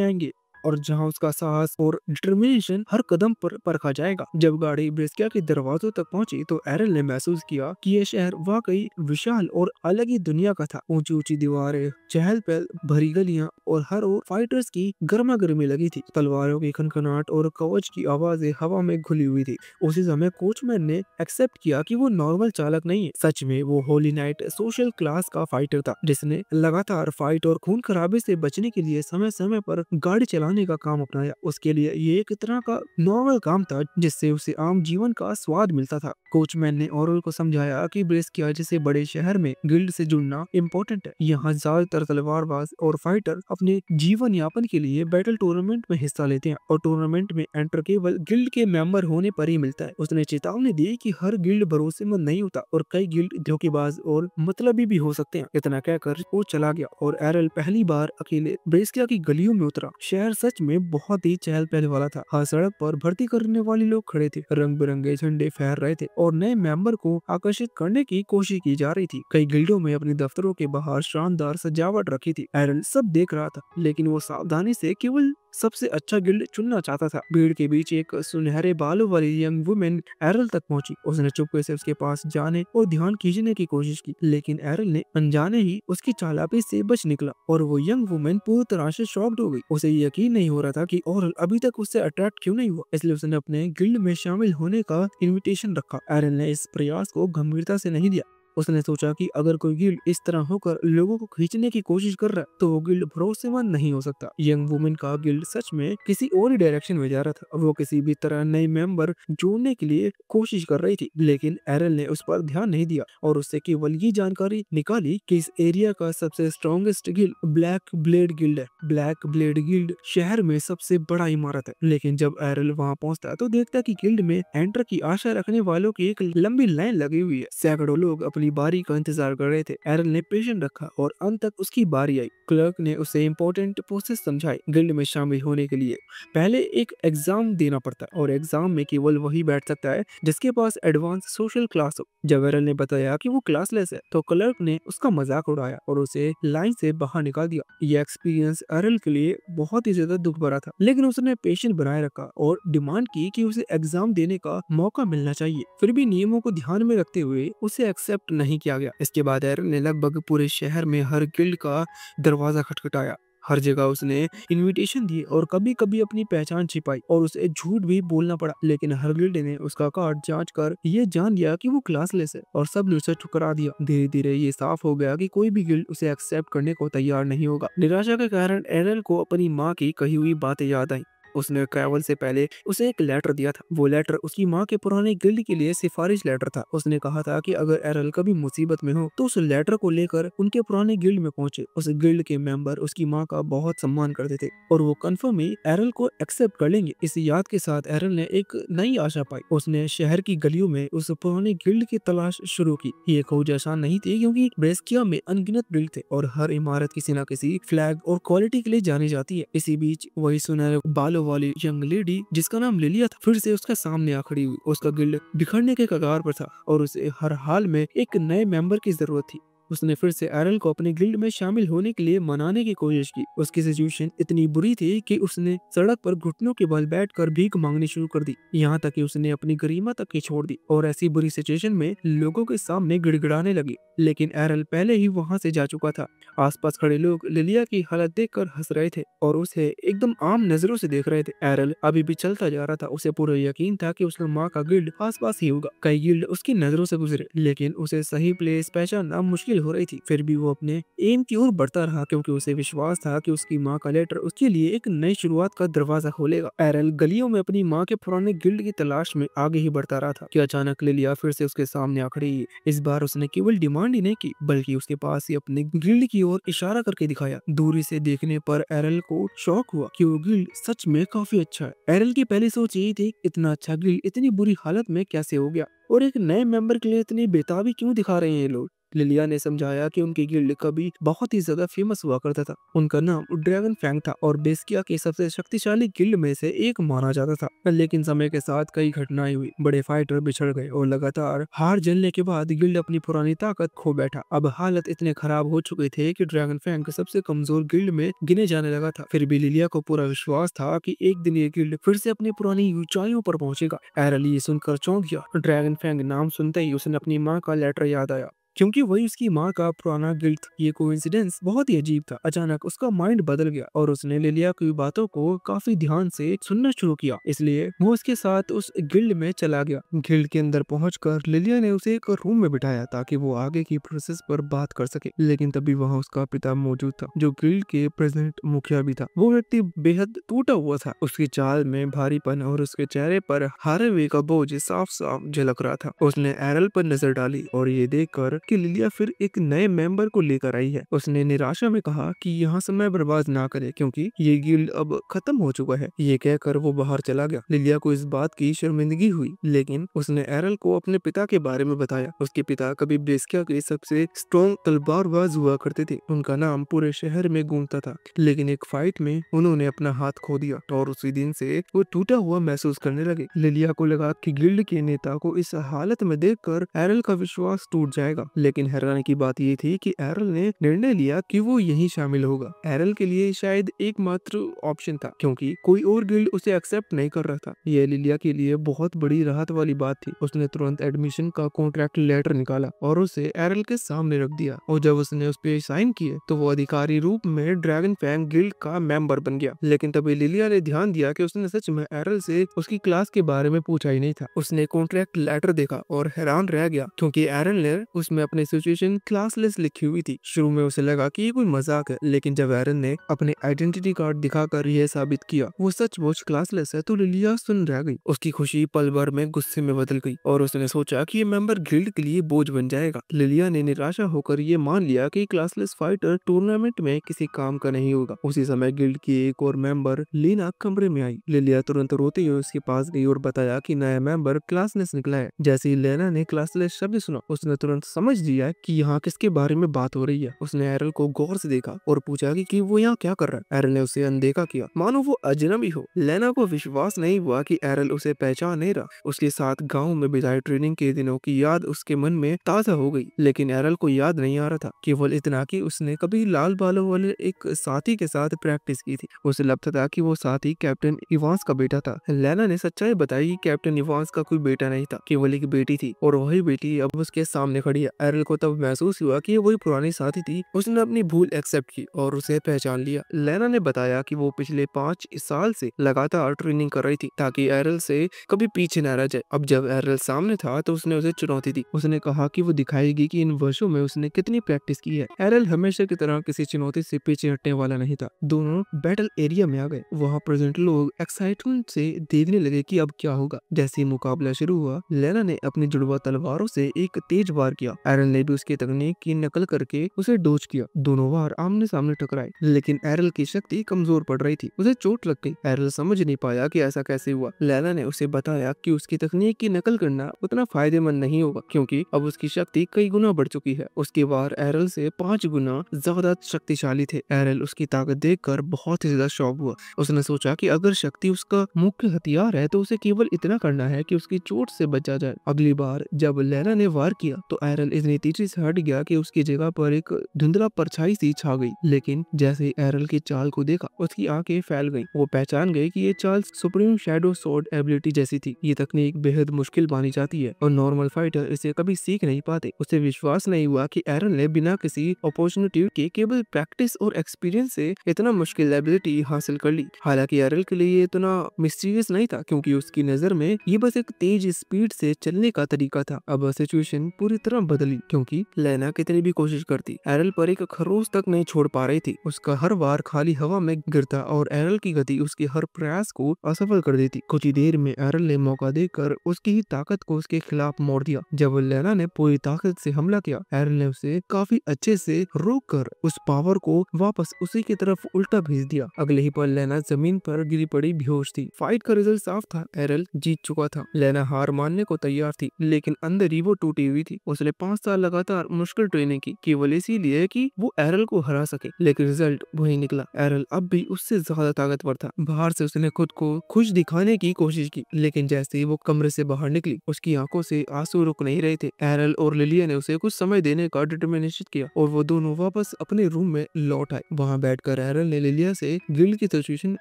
आएंगे, और जहां उसका साहस और डिटर्मिनेशन हर कदम पर परखा जाएगा। जब गाड़ी ब्रिस्किया के दरवाजों तक पहुंची तो एरल ने महसूस किया कि यह शहर वाकई विशाल और अलग ही दुनिया का था। ऊंची ऊंची दीवारें, चहल पहल भरी गलियां और हर ओर फाइटर्स की गर्मा गर्मी लगी थी। तलवारों की खनखनाट और कवच की आवाजें हवा में घुली हुई थी। उसी समय कोचमैन ने एक्सेप्ट किया कि वो नॉर्मल चालक नहीं है, सच में वो होली नाइट सोशल क्लास का फाइटर था, जिसने लगातार फाइट और खून खराबे से बचने के लिए समय समय पर गाड़ी चलाने का काम अपनाया। उसके लिए ये एक तरह का नॉर्मल काम था, जिससे उसे आम जीवन का स्वाद मिलता था। कोचमैन ने ओरल को समझाया कि ब्रिस्किया जैसे बड़े शहर में गिल्ड से जुड़ना इम्पोर्टेंट है। यहाँ ज्यादातर तलवारबाज और फाइटर अपने जीवन यापन के लिए बैटल टूर्नामेंट में हिस्सा लेते हैं, और टूर्नामेंट में एंटर केवल गिल्ड के मेंबर होने पर ही मिलता है। उसने चेतावनी दी कि हर गिल्ड भरोसेमंद नहीं होता, और कई गिल्ड धोखेबाज और मतलबी भी हो सकते हैं। इतना कहकर वो चला गया, और एरल पहली बार अकेले ब्रिस्किया की गलियों में उतरा। शहर सच में बहुत ही चहल पहल वाला था। हर सड़क पर भर्ती करने वाले लोग खड़े थे, रंग बिरंगे झंडे फहर रहे थे, और नए मेंबर को आकर्षित करने की कोशिश की जा रही थी। कई गिल्डों में अपने दफ्तरों के बाहर शानदार सजावट रखी थी। एरल सब देख रहा था, लेकिन वो सावधानी से केवल सबसे अच्छा गिल्ड चुनना चाहता था। भीड़ के बीच एक सुनहरे बालों वाली यंग वुमेन एरल तक पहुंची। उसने चुपके से उसके पास जाने और ध्यान खींचने की कोशिश की, लेकिन एरल ने अनजाने ही उसकी चालाकी से बच निकला, और वो यंग वुमेन पूरी तरह से शॉक्ड हो गई। उसे यकीन नहीं हो रहा था कि ओरल अभी तक उससे अट्रैक्ट क्यों नहीं हुआ, इसलिए उसने अपने गिल्ड में शामिल होने का इनविटेशन रखा। एरल ने इस प्रयास को गंभीरता से नहीं लिया। उसने सोचा कि अगर कोई गिल्ड इस तरह होकर लोगों को खींचने की कोशिश कर रहा है, तो वो गिल्ड भरोसेमंद नहीं हो सकता। यंग वुमेन का गिल्ड सच में किसी और ही डायरेक्शन में जा रहा था। वो किसी भी तरह नए मेंबर जोड़ने के लिए कोशिश कर रही थी, लेकिन एरल ने उस पर ध्यान नहीं दिया, और उससे केवल ये जानकारी निकाली कि इस एरिया का सबसे strongest guild black blade guild है। ब्लैक ब्लेड गिल्ड शहर में सबसे बड़ा इमारत है। लेकिन जब एरल वहाँ पहुँचता है तो देखता कि गिल्ड में एंटर की आशा रखने वालों की एक लंबी लाइन लगी हुई है। सैकड़ों लोग अपनी बारी का इंतजार कर रहे थे। एरल ने पेशेंस रखा, और अंत तक उसकी बारी आई। क्लर्क ने उसे इम्पोर्टेंट प्रोसेस समझाई। गिल्ड में शामिल होने के लिए पहले एक एग्जाम देना पड़ता है, और एग्जाम में केवल वही बैठ सकता है जिसके पास एडवांस सोशल क्लास हो। जब एरल ने बताया कि वो क्लासलेस है, तो क्लर्क ने उसका मजाक उड़ाया और उसे लाइन से बाहर निकाल दिया। यह एक्सपीरियंस एरल के लिए बहुत ही ज्यादा दुख भरा था, लेकिन उसने पेशेंस बनाए रखा और डिमांड की कि उसे एग्जाम देने का मौका मिलना चाहिए। फिर भी नियमों को ध्यान में रखते हुए उसे एक्सेप्ट नहीं किया गया। इसके बाद एरल ने लगभग पूरे शहर में हर गिल्ड का दरवाजा खटखटाया। हर जगह उसने इनविटेशन दिए और कभी कभी अपनी पहचान छिपाई, और उसे झूठ भी बोलना पड़ा। लेकिन हर गिल्ड ने उसका कार्ड जांच कर ये जान लिया कि वो क्लासलेस है, और सब ने उसे ठुकरा दिया। धीरे धीरे ये साफ हो गया कि कोई भी गिल्ड उसे एक्सेप्ट करने को तैयार नहीं होगा। निराशा के कारण एरल को अपनी माँ की कही हुई बातें याद आई। उसने ट्रैवल से पहले उसे एक लेटर दिया था। वो लेटर उसकी माँ के पुराने गिल्ड के लिए सिफारिश लेटर था। उसने कहा था कि अगर एरल कभी मुसीबत में हो तो उस लेटर को लेकर उनके पुराने गिल्ड में पहुंचे। उस गिल्ड के मेंबर उसकी माँ का बहुत सम्मान करते थे, और वो कंफर्म ही एरल को एक्सेप्ट कर लेंगे। इस याद के साथ एरल ने एक नई आशा पाई। उसने शहर की गलियों में उस पुराने गिल्ड की तलाश शुरू की। ये खोज आसान नहीं थी, क्योंकि ब्रेस्किया में अनगिनत गिल्ड थे, और हर इमारत किसी न किसी फ्लैग और क्वालिटी के लिए जानी जाती है। इसी बीच वही सुनहरे बालों वाली यंग लेडी जिसका नाम लिलिया था, फिर से उसके सामने आ खड़ी हुई। उसका गिल्ड बिखरने के कगार पर था, और उसे हर हाल में एक नए मेंबर की जरूरत थी। उसने फिर से एरल को अपने गिल्ड में शामिल होने के लिए मनाने की कोशिश की। उसकी सिचुएशन इतनी बुरी थी कि उसने सड़क पर घुटनों के बल बैठकर भीख मांगनी शुरू कर दी, यहाँ तक कि उसने अपनी गरिमा तक की छोड़ दी और ऐसी बुरी सिचुएशन में लोगों के सामने गिड़गिड़ाने लगी। लेकिन एरल पहले ही वहां से जा चुका था। आसपास खड़े लोग लिलिया की हालत देखकर हंस रहे थे और उसे एकदम आम नजरों से देख रहे थे। एरल अभी भी चलता जा रहा था। उसे पूरा यकीन था कि उसकी माँ का गिल्ड आसपास ही होगा। कई गिल्ड उसकी नजरों से गुजरे, लेकिन उसे सही प्लेस पहचानना मुश्किल हो रही थी। फिर भी वो अपने एम की ओर बढ़ता रहा, क्योंकि उसे विश्वास था कि उसकी माँ का लेटर उसके लिए एक नई शुरुआत का दरवाजा खोलेगा। एरल गलियों में अपनी माँ के पुराने गिल्ड की तलाश में आगे ही बढ़ता रहा था कि अचानक लिलिया फिर से उसके सामने आ खड़ी। इस बार उसने केवल डिमांड ही नहीं की, बल्कि उसके पास ही अपने गिल्ड की ओर इशारा करके दिखाया। दूरी से देखने पर एरल को शौक हुआ कि वो गिल्ड सच में काफी अच्छा है। एरल की पहली सोच यही थी, इतना अच्छा गिल्ड इतनी बुरी हालत में कैसे हो गया और एक नए मेंबर के लिए इतनी बेताबी क्यों दिखा रहे हैं ये लोग। लिलिया ने समझाया कि उनकी गिल्ड कभी बहुत ही ज्यादा फेमस हुआ करता था। उनका नाम ड्रैगन फैंग था और बेस्किया के सबसे शक्तिशाली गिल्ड में से एक माना जाता था। लेकिन समय के साथ कई घटनाएं हुई, बड़े फाइटर बिछड़ गए और लगातार हार जलने के बाद गिल्ड अपनी पुरानी ताकत खो बैठा। अब हालत इतने खराब हो चुके थे कि ड्रैगन फैंग सबसे कमजोर गिल्ड में गिने जाने लगा था। फिर भी लिलिया को पूरा विश्वास था कि एक दिन ये गिल्ड फिर से अपनी पुरानी ऊंचाइयों पर पहुंचेगा। एरल ये सुनकर चौंक गया। ड्रैगन फैंग नाम सुनते ही उसे अपनी माँ का लेटर याद आया, क्योंकि वही उसकी माँ का पुराना गिल्ड था। ये कोइंसिडेंस बहुत ही अजीब था। अचानक उसका माइंड बदल गया और उसने लिलिया की बातों को काफी ध्यान से सुनना शुरू किया, इसलिए वो उसके साथ उस गिल्ड में चला गया। गिल्ड के अंदर पहुंचकर लिलिया ने उसे एक रूम में बिठाया ताकि वो आगे की प्रोसेस पर बात कर सके। लेकिन तभी वहाँ उसका पिता मौजूद था, जो गिल्ड के प्रेसिडेंट मुखिया भी था। वो व्यक्ति बेहद टूटा हुआ था। उसकी चाल में भारीपन और उसके चेहरे पर हारे हुए का बोझ साफ साफ झलक रहा था। उसने एरल पर नजर डाली और ये देखकर कि लिलिया फिर एक नए मेंबर को लेकर आई है। उसने निराशा में कहा कि यहाँ समय बर्बाद ना करे, क्योंकि ये गिल्ड अब खत्म हो चुका है। ये कहकर वो बाहर चला गया। लिलिया को इस बात की शर्मिंदगी हुई, लेकिन उसने एरल को अपने पिता के बारे में बताया। उसके पिता कभी बेस्किया के सबसे स्ट्रॉन्ग तलवारबाज हुआ करते थे। उनका नाम पूरे शहर में गूंजता था, लेकिन एक फाइट में उन्होंने अपना हाथ खो दिया और उसी दिन से वो टूटा हुआ महसूस करने लगे। लिलिया को लगा कि गिल्ड के नेता को इस हालत में देखकर एरल का विश्वास टूट जाएगा। लेकिन हैरानी की बात ये थी कि एरल ने निर्णय लिया कि वो यहीं शामिल होगा। एरल के लिए शायद एकमात्र ऑप्शन था, क्योंकि कोई और गिल्ड उसे एक्सेप्ट नहीं कर रहा था। यह लिलिया के लिए बहुत बड़ी राहत वाली बात थी। उसने तुरंत एडमिशन का कॉन्ट्रैक्ट लेटर निकाला और उसे एरल के सामने रख दिया, और जब उसने उस पे साइन किए तो वो अधिकारी रूप में ड्रैगन फैंग गिल्ड का मेंबर बन गया। लेकिन तभी लिलिया ने ध्यान दिया कि उसने सच में एरल से उसकी क्लास के बारे में पूछा ही नहीं था। उसने कॉन्ट्रैक्ट लेटर देखा और हैरान रह गया, क्योंकि एरल ने उसमें अपनी सिचुएशन क्लासलेस लिखी हुई थी। शुरू में उसे लगा कि ये कोई मजाक है, लेकिन जब एरन ने अपने आइडेंटिटी कार्ड दिखाकर यह साबित किया वो सचमुच क्लासलेस है, तो लिलिया सुन रह गई। उसकी खुशी पल भर में गुस्से में बदल गई और उसने सोचा कि ये मेंबर गिल्ड के लिए बोझ बन जाएगा। लिलिया ने निराशा होकर ये मान लिया कि क्लासलेस फाइटर टूर्नामेंट में किसी काम का नहीं होगा। उसी समय गिल्ड की एक और मेंबर लीना कमरे में आई। लिलिया तुरंत रोते हुए उसके पास गई और बताया कि नया मेंबर क्लासलेस निकला है। जैसे ही लेना ने क्लासलेस शब्द सुना, उसने तुरंत समझ लिया कि यहाँ किसके बारे में बात हो रही है। उसने एरल को गौर से देखा और पूछा कि वो यहाँ क्या कर रहा है। एरल ने उसे अनदेखा किया, मानो वो अजनबी हो। लेना को विश्वास नहीं हुआ कि एरल उसे पहचान नहीं रहा। उसके साथ गांव में बिताए ट्रेनिंग के दिनों की याद उसके मन में ताजा हो गई, लेकिन एरल को याद नहीं आ रहा था, केवल इतना कि उसने कभी लाल बालों वाले एक साथी के साथ प्रैक्टिस की थी। उसे लगता था कि वो साथी कैप्टन इवांस का बेटा था। लेना ने सच्चाई बताई कि कैप्टन इवांस का कोई बेटा नहीं था, केवल एक बेटी थी, और वही बेटी अब उसके सामने खड़ी है। एरल को तब महसूस हुआ कि वही पुरानी साथी थी। उसने अपनी भूल एक्सेप्ट की और उसे पहचान लिया। लेना ने बताया कि वो पिछले 5 साल से लगातार ट्रेनिंग कर रही थी ताकि एरल से कभी पीछे न रह जाए। अब जब एरल सामने था तो उसने उसे चुनौती दी। उसने कहा कि वो दिखाएगी कि इन वर्षों में उसने कितनी प्रैक्टिस की है। एरल हमेशा की तरह किसी चुनौती से पीछे हटने वाला नहीं था। दोनों बैटल एरिया में आ गए। वहाँ प्रेजेंट लोग एक्साइटमेंट से देखने लगे कि अब क्या होगा। जैसे ही मुकाबला शुरू हुआ, लेना ने अपनी जुड़वा तलवारों से एक तेज वार किया। एरल ने भी उसकी तकनीक की नकल करके उसे डोज किया। दोनों वार आमने सामने टकराए, लेकिन एरल की शक्ति कमजोर पड़ रही थी। उसे चोट लग गई। एरल समझ नहीं पाया कि ऐसा कैसे हुआ। लेना ने उसे बताया कि उसकी तकनीक की नकल करना उतना फायदेमंद नहीं होगा, क्योंकि अब उसकी शक्ति कई गुना बढ़ चुकी है। उसके वार एरल से 5 गुना ज्यादा शक्तिशाली थे। एरल उसकी ताकत देखकर बहुत ही ज्यादा शॉक हुआ। उसने सोचा कि अगर शक्ति उसका मुख्य हथियार है तो उसे केवल इतना करना है कि उसकी चोट से बचा जाए। अगली बार जब लेना ने वार किया तो एरल एरल इतनी तेजी से हट गया कि उसकी जगह पर एक धुंधला परछाई सी छा गई। लेकिन जैसे ही एरल की चाल को देखा, उसकी आंखें फैल गईं। वो पहचान गई कि ये चाल सुप्रीम शैडो स्वॉर्ड एबिलिटी जैसी थी। ये तकनीक बेहद मुश्किल मानी जाती है और नॉर्मल फाइटर इसे कभी सीख नहीं पाते। उसे विश्वास नहीं हुआ कि एरल ने बिना किसी अपॉर्चुनिटी के केवल प्रैक्टिस और एक्सपीरियंस से इतना मुश्किल एबिलिटी हासिल कर ली। हालांकि एरल के लिए ये इतना मिस्टीरियस नहीं था, क्योंकि उसकी नजर में ये बस एक तेज स्पीड से चलने का तरीका था। अब सिचुएशन पूरी तरह बदली, क्योंकि लेना कितनी भी कोशिश करती, एरल पर एक खरोच तक नहीं छोड़ पा रही थी। उसका हर वार खाली हवा में गिरता और एरल की गति उसके हर प्रयास को असफल कर देती। कुछ ही देर में एरल ने मौका देकर उसकी ही ताकत को उसके खिलाफ मोड़ दिया। जब लेना ने पूरी ताकत से हमला किया, एरल ने उसे काफी अच्छे से रोक कर उस पावर को वापस उसी की तरफ उल्टा भेज दिया। अगले ही पल लेना जमीन पर गिरी पड़ी बेहोश थी। फाइट का रिजल्ट साफ था, एरल जीत चुका था। लेना हार मानने को तैयार थी, लेकिन अंदर ही वो टूटी हुई थी। उसने 5 साल लगातार मुश्किल ट्रेनिंग की, केवल इसीलिए कि वो एरल को हरा सके, लेकिन रिजल्ट वही निकला। एरल अब भी उससे ज्यादा ताकतवर था। बाहर से उसने खुद को खुश दिखाने की कोशिश की, लेकिन जैसे ही वो कमरे से बाहर निकली, उसकी आंखों से आंसू रुक नहीं रहे थे। एरल और लिलिया ने उसे कुछ समय देने का डिटर्मिनेशन किया और वो दोनों वापस अपने रूम में लौट आए। वहाँ बैठकर एरल ने लिलिया से गिल्ड की सिचुएशन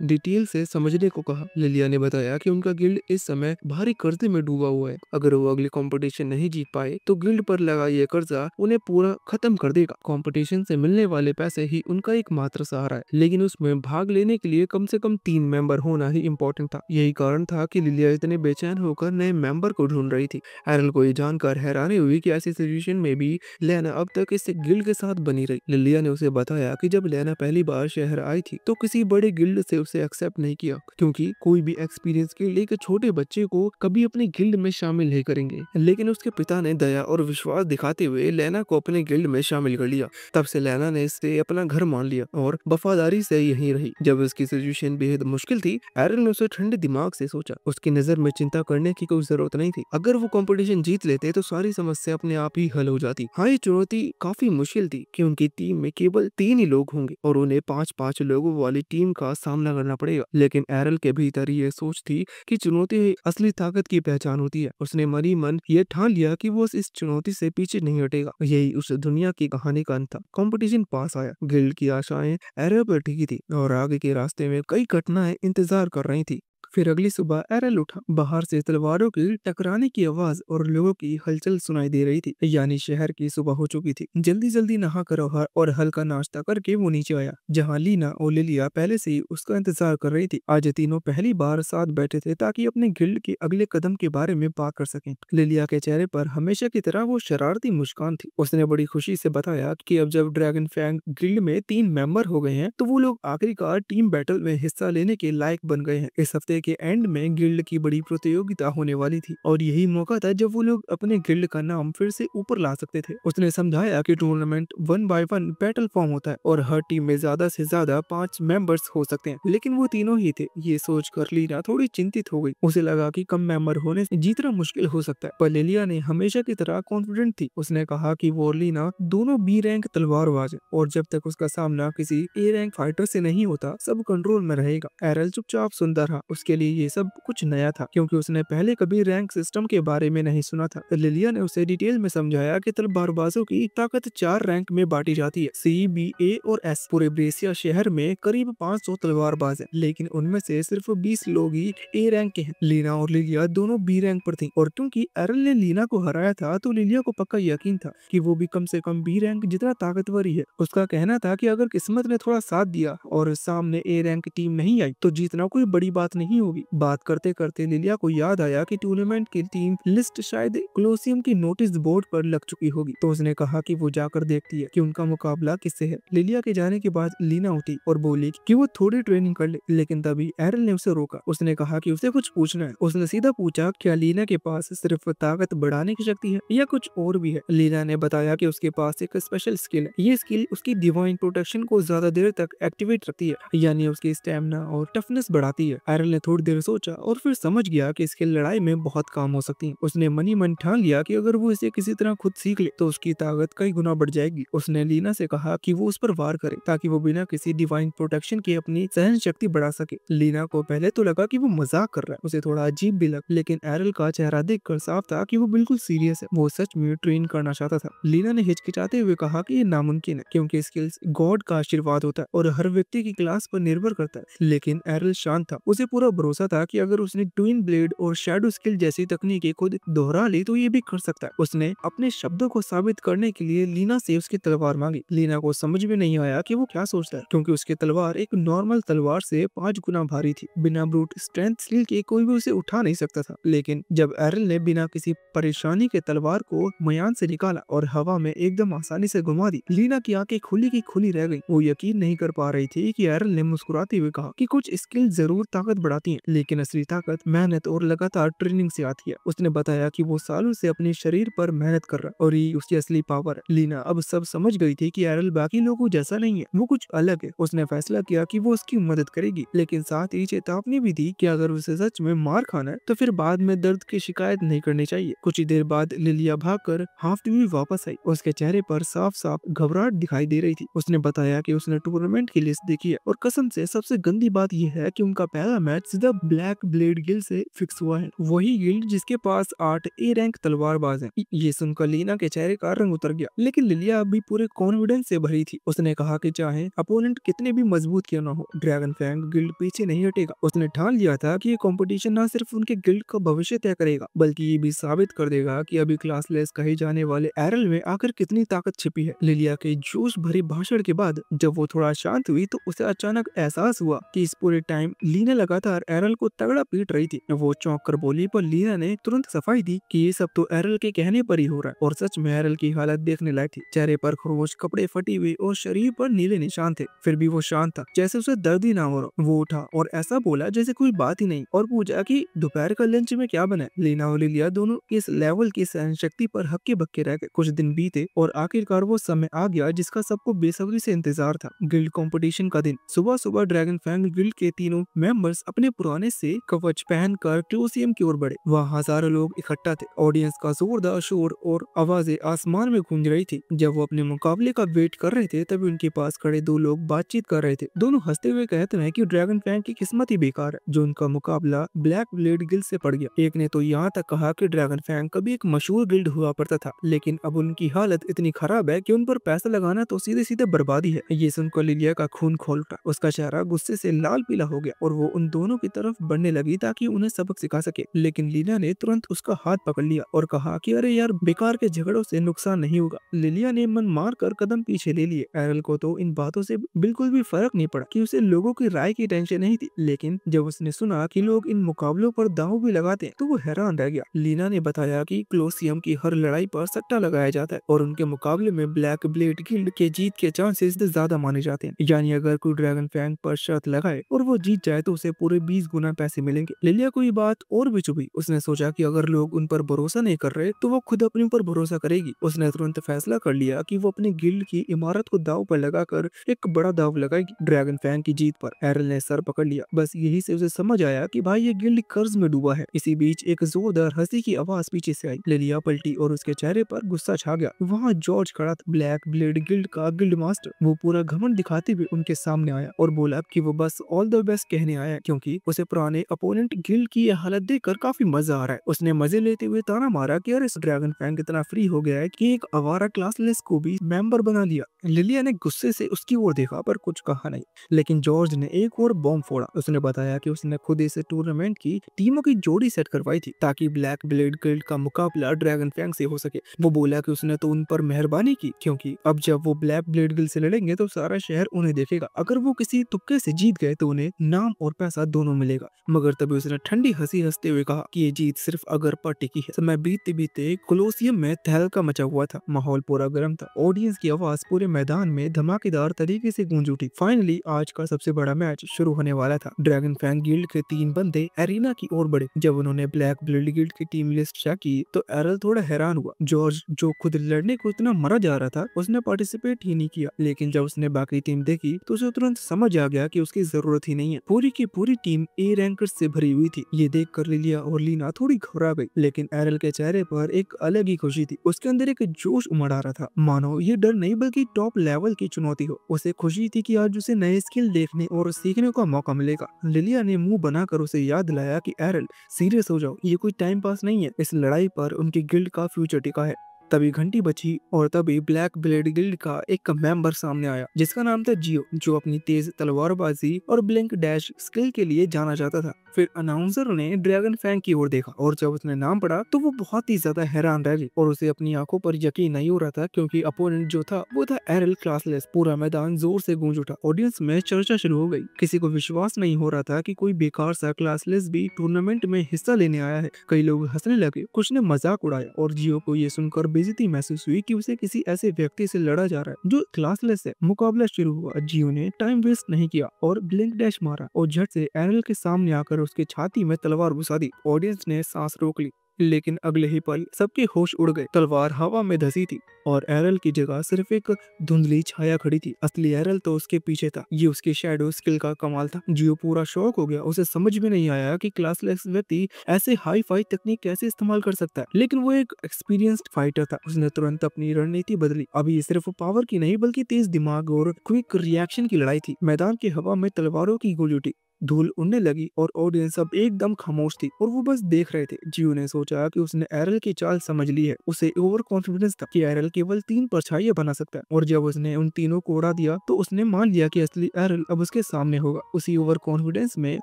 डिटेल से समझने को कहा। लिलिया ने बताया कि उनका गिल्ड इस समय भारी कर्जे में डूबा हुआ है। अगर वो अगली कंपटीशन नहीं जीत पाए तो गिल्ड पर लगा ये कर्जा उन्हें पूरा खत्म कर देगा। कंपटीशन से मिलने वाले पैसे ही उनका एकमात्र सहारा है, लेकिन उसमें भाग लेने के लिए कम से कम 3 मेंबर होना ही इम्पोर्टेंट था। यही कारण था कि लिलिया इतने बेचैन होकर नए मेंबर को ढूंढ रही थी। एरल को ये जानकर हैरानी हुई कि ऐसी सिचुएशन में भी लेना अब तक इस गिल्ड के साथ बनी रही। लिलिया ने उसे बताया कि जब लेना पहली बार शहर आई थी तो किसी बड़े गिल्ड से उसे एक्सेप्ट नहीं किया, क्योंकि कोई भी एक्सपीरियंस के लिए एक छोटे बच्चे को कभी अपने गिल्ड में शामिल नहीं करेंगे। लेकिन उसके पिता ने दया और विश्वास दिखाते हुए लेना को अपने गिल्ड में शामिल कर लिया। तब से लेना ने इसे अपना घर मान लिया और वफादारी से यहीं रही। जब उसकी सिचुएशन बेहद मुश्किल थी, एरल ने उसे ठंडे दिमाग से सोचा। उसकी नजर में चिंता करने की कोई जरूरत नहीं थी। अगर वो कंपटीशन जीत लेते तो सारी समस्या अपने आप ही हल हो जाती। हाँ, ये चुनौती काफी मुश्किल थी कि उनकी टीम में केवल 3 ही लोग होंगे और उन्हें 5-5 लोगों वाली टीम का सामना करना पड़ेगा। लेकिन एरल के भीतर ये सोच थी कि चुनौती ही असली ताकत की पहचान होती है। उसने मन ही मन ये ठान लिया कि वो इस चुनौती से पीछे नहीं हटेगा। यही उस दुनिया की कहानी का अंत था। कंपटीशन पास आया, गिल्ड की आशाएं एरल पर टिकी थी और आगे के रास्ते में कई घटनाएं इंतजार कर रही थी। फिर अगली सुबह एरल उठा। बाहर से तलवारों की टकराने की आवाज और लोगों की हलचल सुनाई दे रही थी, यानी शहर की सुबह हो चुकी थी। जल्दी जल्दी नहा कर और हल्का नाश्ता करके वो नीचे आया, जहाँ लीना और लिलिया पहले से ही उसका इंतजार कर रही थी। आज तीनों पहली बार साथ बैठे थे ताकि अपने गिल्ड के अगले कदम के बारे में बात कर सकें। लिलिया के चेहरे पर हमेशा की तरह वो शरारती मुस्कान थी। उसने बड़ी खुशी से बताया कि अब जब ड्रैगन फैंग गिल्ड में 3 मेंबर हो गए हैं तो वो लोग आखिरकार टीम बैटल में हिस्सा लेने के लायक बन गए हैं। इस हफ्ते के एंड में गिल्ड की बड़ी प्रतियोगिता होने वाली थी और यही मौका था जब वो लोग अपने गिल्ड का नाम फिर से ऊपर ला सकते थे। उसने समझाया कि टूर्नामेंट 1 बाय 1 बैटल फॉर्म होता है और हर टीम में ज्यादा से ज्यादा 5 मेंबर्स हो सकते हैं, लेकिन वो तीनों ही थे। ये सोचकर लीना थोड़ी चिंतित हो गई। उसे लगा कि कम मेंबर होने से जीतना मुश्किल हो सकता है, पर लिलिया ने हमेशा की तरह कॉन्फिडेंट थी। उसने कहा कि वो और लीना दोनों बी रैंक तलवारबाज हैं और जब तक उसका सामना किसी ए रैंक फाइटर से नहीं होता सब कंट्रोल में रहेगा। एरल चुपचाप सुनता रहा। उसके लिए ये सब कुछ नया था, क्योंकि उसने पहले कभी रैंक सिस्टम के बारे में नहीं सुना था। लिलिया ने उसे डिटेल में समझाया कि तलवारबाजों की ताकत 4 रैंक में बांटी जाती है, सी, बी, ए और एस। पूरे ब्रेसिया शहर में करीब 500 तलवारबाज हैं, लेकिन उनमें से सिर्फ 20 लोग ही ए रैंक के हैं। लीना और लिलिया दोनों बी रैंक पर थीं और क्योंकि एरल ने लीना को हराया था तो लिलिया को पक्का यकीन था कि वो भी कम से कम बी रैंक जितना ताकतवर ही है। उसका कहना था कि अगर किस्मत ने थोड़ा साथ दिया और सामने ए रैंक टीम नहीं आई तो जीतना कोई बड़ी बात नहीं होगी। बात करते करते लिलिया को याद आया कि टूर्नामेंट की टीम लिस्ट शायद कोलोसियम की नोटिस बोर्ड पर लग चुकी होगी, तो उसने कहा कि वो जाकर देखती है कि उनका मुकाबला किससे है। लिलिया के जाने के बाद लीना उठी और बोली कि वो थोड़ी ट्रेनिंग कर ले, लेकिन तभी एरल ने उसे रोका। उसने कहा कि उसे कुछ पूछना है। उसने सीधा पूछा क्या लीना के पास सिर्फ ताकत बढ़ाने की शक्ति है या कुछ और भी है। लीना ने बताया कि उसके पास एक स्पेशल स्किल है। ये स्किल उसकी डिवाइन प्रोटेक्शन को ज्यादा देर तक एक्टिवेट रखती है, यानी उसकी स्टेमिना और टफनेस बढ़ाती है। एरल ने थोड़ी देर सोचा और फिर समझ गया कि इसके लड़ाई में बहुत काम हो सकती है। उसने मनी मन ठान लिया कि अगर वो इसे किसी तरह खुद सीख ले तो उसकी ताकत कई गुना बढ़ जाएगी। उसने लीना से कहा कि वो उस पर वार करे ताकि वो बिना किसी डिवाइन प्रोटेक्शन के अपनी सहन शक्ति बढ़ा सके। लीना को पहले तो लगा कि वो मजाक कर रहा है, उसे थोड़ा अजीब भी लगा, लेकिन एरल का चेहरा देखकर साफ था कि वो बिल्कुल सीरियस है। वो सच में ट्रेन करना चाहता था। लीना ने हिचकिचाते हुए कहा कि ये नामुमकिन है क्योंकि स्किल्स गॉड का आशीर्वाद होता है और हर व्यक्ति की क्लास पर निर्भर करता है। लेकिन एरल शांत था। उसे पूरा भरोसा था कि अगर उसने ट्विन ब्लेड और शैडो स्किल जैसी तकनीकें खुद दोहरा ली तो ये भी कर सकता है। उसने अपने शब्दों को साबित करने के लिए लीना से उसकी तलवार मांगी। लीना को समझ में नहीं आया कि वो क्या सोचता है क्योंकि उसकी तलवार एक नॉर्मल तलवार से 5 गुना भारी थी। बिना ब्रूट स्ट्रेंथ स्किल के कोई भी उसे उठा नहीं सकता था। लेकिन जब एरल ने बिना किसी परेशानी के तलवार को मयान से निकाला और हवा में एकदम आसानी से घुमा दी, लीना की आंखें खुली की खुली रह गई। वो यकीन नहीं कर पा रही थी कि एरल ने मुस्कुराते हुए कहा कि कुछ स्किल जरूर ताकत बढ़ाती हैं, लेकिन असली ताकत मेहनत और लगातार ट्रेनिंग से आती है। उसने बताया कि वो सालों से अपने शरीर पर मेहनत कर रहा है और ये उसकी असली पावर है। लीना अब सब समझ गई थी कि एरल बाकी लोगों जैसा नहीं है, वो कुछ अलग है। उसने फैसला किया कि वो उसकी मदद करेगी, लेकिन साथ ही चेतावनी भी दी कि अगर उसे सच में मार खाना है तो फिर बाद में दर्द की शिकायत नहीं करनी चाहिए। कुछ ही देर बाद लिलिया भागकर हाफती हुई वापस आई। उसके चेहरे पर साफ साफ घबराहट दिखाई दे रही थी। उसने बताया कि उसने टूर्नामेंट की लिस्ट देखी है और कसम से सबसे गंदी बात यह है कि उनका पहला मैच सीधा ब्लैक ब्लेड गिल्ड से फिक्स हुआ है, वही गिल्ड जिसके पास 8 ए रैंक तलवारबाज हैं। ये सुनकर लीना के चेहरे का रंग उतर गया, लेकिन लिलिया अभी पूरे कॉन्फिडेंस से भरी थी। उसने कहा कि चाहे अपोनेंट कितने भी मजबूत क्यों ना हो, ड्रैगन फैंग गिल्ड पीछे नहीं हटेगा। उसने ठान लिया था कि ये कंपटीशन न सिर्फ उनके गिल्ड का भविष्य तय करेगा बल्कि ये भी साबित कर देगा कि अभी क्लासलेस कहे जाने वाले एरल में आखिर कितनी ताकत छिपी है। लिलिया के जोश भरे भाषण के बाद जब वो थोड़ा शांत हुई तो उसे अचानक एहसास हुआ कि इस पूरे टाइम लीना लगातार एरल को तगड़ा पीट रही थी। वो चौंक कर बोली, पर लीना ने तुरंत सफाई दी कि ये सब तो एरल के कहने पर ही हो रहा है। और सच में एरल की हालत देखने लायक थी। चेहरे पर खरोच, कपड़े फटी हुई और शरीर पर नीले निशान थे। फिर भी वो शांत था, जैसे उसे दर्द ही ना हो रहा। वो उठा और ऐसा बोला जैसे कोई बात ही नहीं और पूछा कि दोपहर का लंच में क्या बना है। लीना और लिलिया दोनों इस लेवल की सहन शक्ति पर हक्के बक्के रह गए। कुछ दिन बीते और आखिरकार वो समय आ गया जिसका सबको बेसब्री से इंतजार था। गिल्ड कंपटीशन का दिन। सुबह सुबह ड्रैगन फैंग गिल्ड के तीनों मेंबर्स अपने पुराने से कवच पहनकर क्लोसियम की ओर बढ़े। वहाँ हजारों लोग इकट्ठा थे। ऑडियंस का जोरदार शोर और आवाजें आसमान में गूंज रही थी। जब वो अपने मुकाबले का वेट कर रहे थे तभी उनके पास खड़े दो लोग बातचीत कर रहे थे। दोनों हंसते हुए कहते हैं कि ड्रैगन फैंग की किस्मत ही बेकार है जो उनका मुकाबला ब्लैक ब्लेड गिल्ड से पड़ गया। एक ने तो यहाँ तक कहा कि ड्रैगन फैंग कभी एक मशहूर गिल्ड हुआ करता था, लेकिन अब उनकी हालत इतनी खराब है कि उन पर पैसा लगाना तो सीधे सीधे बर्बादी है। ये सुनकर लिलिया का खून खोल उठा। उसका चेहरा गुस्से से लाल पीला हो गया और वो उन दोनों की तरफ बढ़ने लगी ताकि उन्हें सबक सिखा सके। लेकिन लीना ने तुरंत उसका हाथ पकड़ लिया और कहा कि अरे यार, बेकार के झगड़ों से नुकसान नहीं होगा। लिलिया ने मन मार कर कदम पीछे ले लिए। एरल को तो इन बातों से बिल्कुल भी फर्क नहीं पड़ा कि उसे लोगों की राय की टेंशन नहीं थी, लेकिन जब उसने सुना कि लोग इन मुकाबलों पर दांव भी लगाते हैं तो वो हैरान रह गया। लीना ने बताया कि क्लोसियम की हर लड़ाई पर सट्टा लगाया जाता है और उनके मुकाबले में ब्लैक ब्लेड गिल्ड के जीत के चांसेस ज्यादा माने जाते हैं। यानी अगर कोई ड्रैगन फैंग पर शर्त लगाए और वो जीत जाए तो उसे पूरे 20 गुना पैसे मिलेंगे। लिलिया को ये बात और भी चुभी। उसने सोचा कि अगर लोग उन पर भरोसा नहीं कर रहे तो वो खुद अपने ऊपर भरोसा करेगी। उसने तुरंत फैसला कर लिया कि वो अपनी गिल्ड की इमारत को दाव पर लगाकर एक बड़ा दाव लगाएगी ड्रैगन फैंग की जीत पर। एरल ने सर पकड़ लिया। बस यही से उसे समझ आया कि भाई ये गिल्ड कर्ज में डूबा है। इसी बीच एक जोरदार हंसी की आवाज पीछे से आई। लिलिया पलटी और उसके चेहरे पर गुस्सा छा गया। वहाँ जॉर्ज खड़ा था, ब्लैक ब्लेड गिल्ड का गिल्ड मास्टर। वो पूरा घमंड दिखाते हुए उनके सामने आया और बोला कि वो बस ऑल द बेस्ट कहने आया क्योंकि उसे पुराने अपोनेंट गिल्ड की यह हालत देखकर काफी मजा आ रहा है। उसने मजे लेते हुए ताना मारा कि अरे, इस ड्रैगन फैंग इतना फ्री हो गया है कि एक आवारा क्लासलेस को भी मेंबर बना लिया। लिलिया ने गुस्से से उसकी ओर देखा पर कुछ कहा नहीं, लेकिन जॉर्ज ने एक और बॉम्ब फोड़ा। उसने बताया कि उसने खुद इस टूर्नामेंट की टीमों की जोड़ी सेट करवाई थी ताकि ब्लैक ब्लेड गिल्ड का मुकाबला ड्रैगन फैंग से हो सके। वो बोला कि उसने तो उन पर मेहरबानी की क्योंकि अब जब वो ब्लैक ब्लेड गिल्ड से लड़ेंगे तो सारा शहर उन्हें देखेगा। अगर वो किसी तुक्के से जीत गए तो उन्हें नाम और पैसा दोनों मिलेगा। मगर तभी उसने ठंडी हंसी हंसते हुए कहा कि ये जीत सिर्फ अगर पर टिकी है। समय बीतते बीतते कोलोसियम में तहलका मचा हुआ था। माहौल पूरा गर्म था। ऑडियंस की आवाज पूरे मैदान में धमाकेदार तरीके से गूंज उठी। फाइनली आज का सबसे बड़ा मैच शुरू होने वाला था। ड्रैगन फैंग गिल्ड के 3 बंदे एरिना की ओर बढ़े। जब उन्होंने ब्लैक ब्लेड गिल्ड की टीम लिस्ट चेक की तो एरल थोड़ा हैरान हुआ। जॉर्ज, जो खुद लड़ने को इतना मरा जा रहा था, उसने पार्टिसिपेट ही नहीं किया। लेकिन जब उसने बाकी टीम देखी तो उसे तुरंत समझ आ गया कि उसकी जरूरत ही नहीं है। पूरी की पूरी टीम टीम ए रैंकर्स से भरी हुई थी। ये देखकर लिलिया और लीना थोड़ी घबरा गई, लेकिन एरल के चेहरे पर एक अलग ही खुशी थी। उसके अंदर एक जोश उमड़ आ रहा था, मानो ये डर नहीं बल्कि टॉप लेवल की चुनौती हो। उसे खुशी थी कि आज उसे नए स्किल देखने और सीखने का मौका मिलेगा। लिलिया ने मुंह बनाकर उसे याद दिलाया कि एरल सीरियस हो जाओ, ये कोई टाइम पास नहीं है, इस लड़ाई पर उनकी गिल्ड का फ्यूचर टिका है। तभी घंटी बची और तभी ब्लैक ब्लेड गिल्ड का एक मेंबर सामने आया जिसका नाम था जियो, जो अपनी तेज तलवारबाजी और ब्लिंक डैश स्किल के लिए जाना जाता था। फिर अनाउंसर ने ड्रैगन फैंग की ओर देखा और जब उसने नाम पढ़ा तो वो बहुत ही ज्यादा हैरान रह गई और उसे अपनी आंखों पर यकीन नहीं हो रहा था, क्योंकि अपोनेंट जो था वो था एरल क्लासलेस। पूरा मैदान जोर से गूंज उठा, ऑडियंस में चर्चा शुरू हो गई। किसी को विश्वास नहीं हो रहा था कि कोई बेकार सा क्लासलेस भी टूर्नामेंट में हिस्सा लेने आया है। कई लोग हंसने लगे, कुछ ने मजाक उड़ाया और जियो को ये सुनकर बेइज्जती महसूस हुई कि उसे किसी ऐसे व्यक्ति से लड़ा जा रहा है जो क्लासलेस है। मुकाबला शुरू हुआ। जियो ने टाइम वेस्ट नहीं किया और ब्लिंक डैश मारा और झट से एरल के सामने आकर उसके छाती में तलवार घुसा दी। ऑडियंस ने सांस रोक ली, लेकिन अगले ही पल सबके होश उड़ गए। तलवार हवा में धसी थी और एरल की जगह सिर्फ एक धुंधली छाया खड़ी थी। असली एरल तो उसके पीछे था। ये उसकी शैडो स्किल का कमाल था। जियो पूरा शॉक हो गया। उसे समझ में नहीं आया कि क्लासलेस व्यक्ति ऐसे हाई फाई तकनीक कैसे इस्तेमाल कर सकता है, लेकिन वो एक एक्सपीरियंस्ड फाइटर था। उसने तुरंत अपनी रणनीति बदली। अभी सिर्फ पावर की नहीं बल्कि तेज दिमाग और क्विक रिएक्शन की लड़ाई थी। मैदान की हवा में तलवारों की गोली उठी, धूल उड़ने लगी और ऑडियंस अब एकदम खामोश थी और वो बस देख रहे थे। जियो ने सोचा कि उसने एरल की चाल समझ ली है। उसे ओवर कॉन्फिडेंस था कि एरल केवल 3 परछाइयां बना सकता है, और जब उसने उन तीनों को उड़ा दिया तो उसने मान लिया कि असली एरल अब उसके सामने होगा। उसी ओवर कॉन्फिडेंस में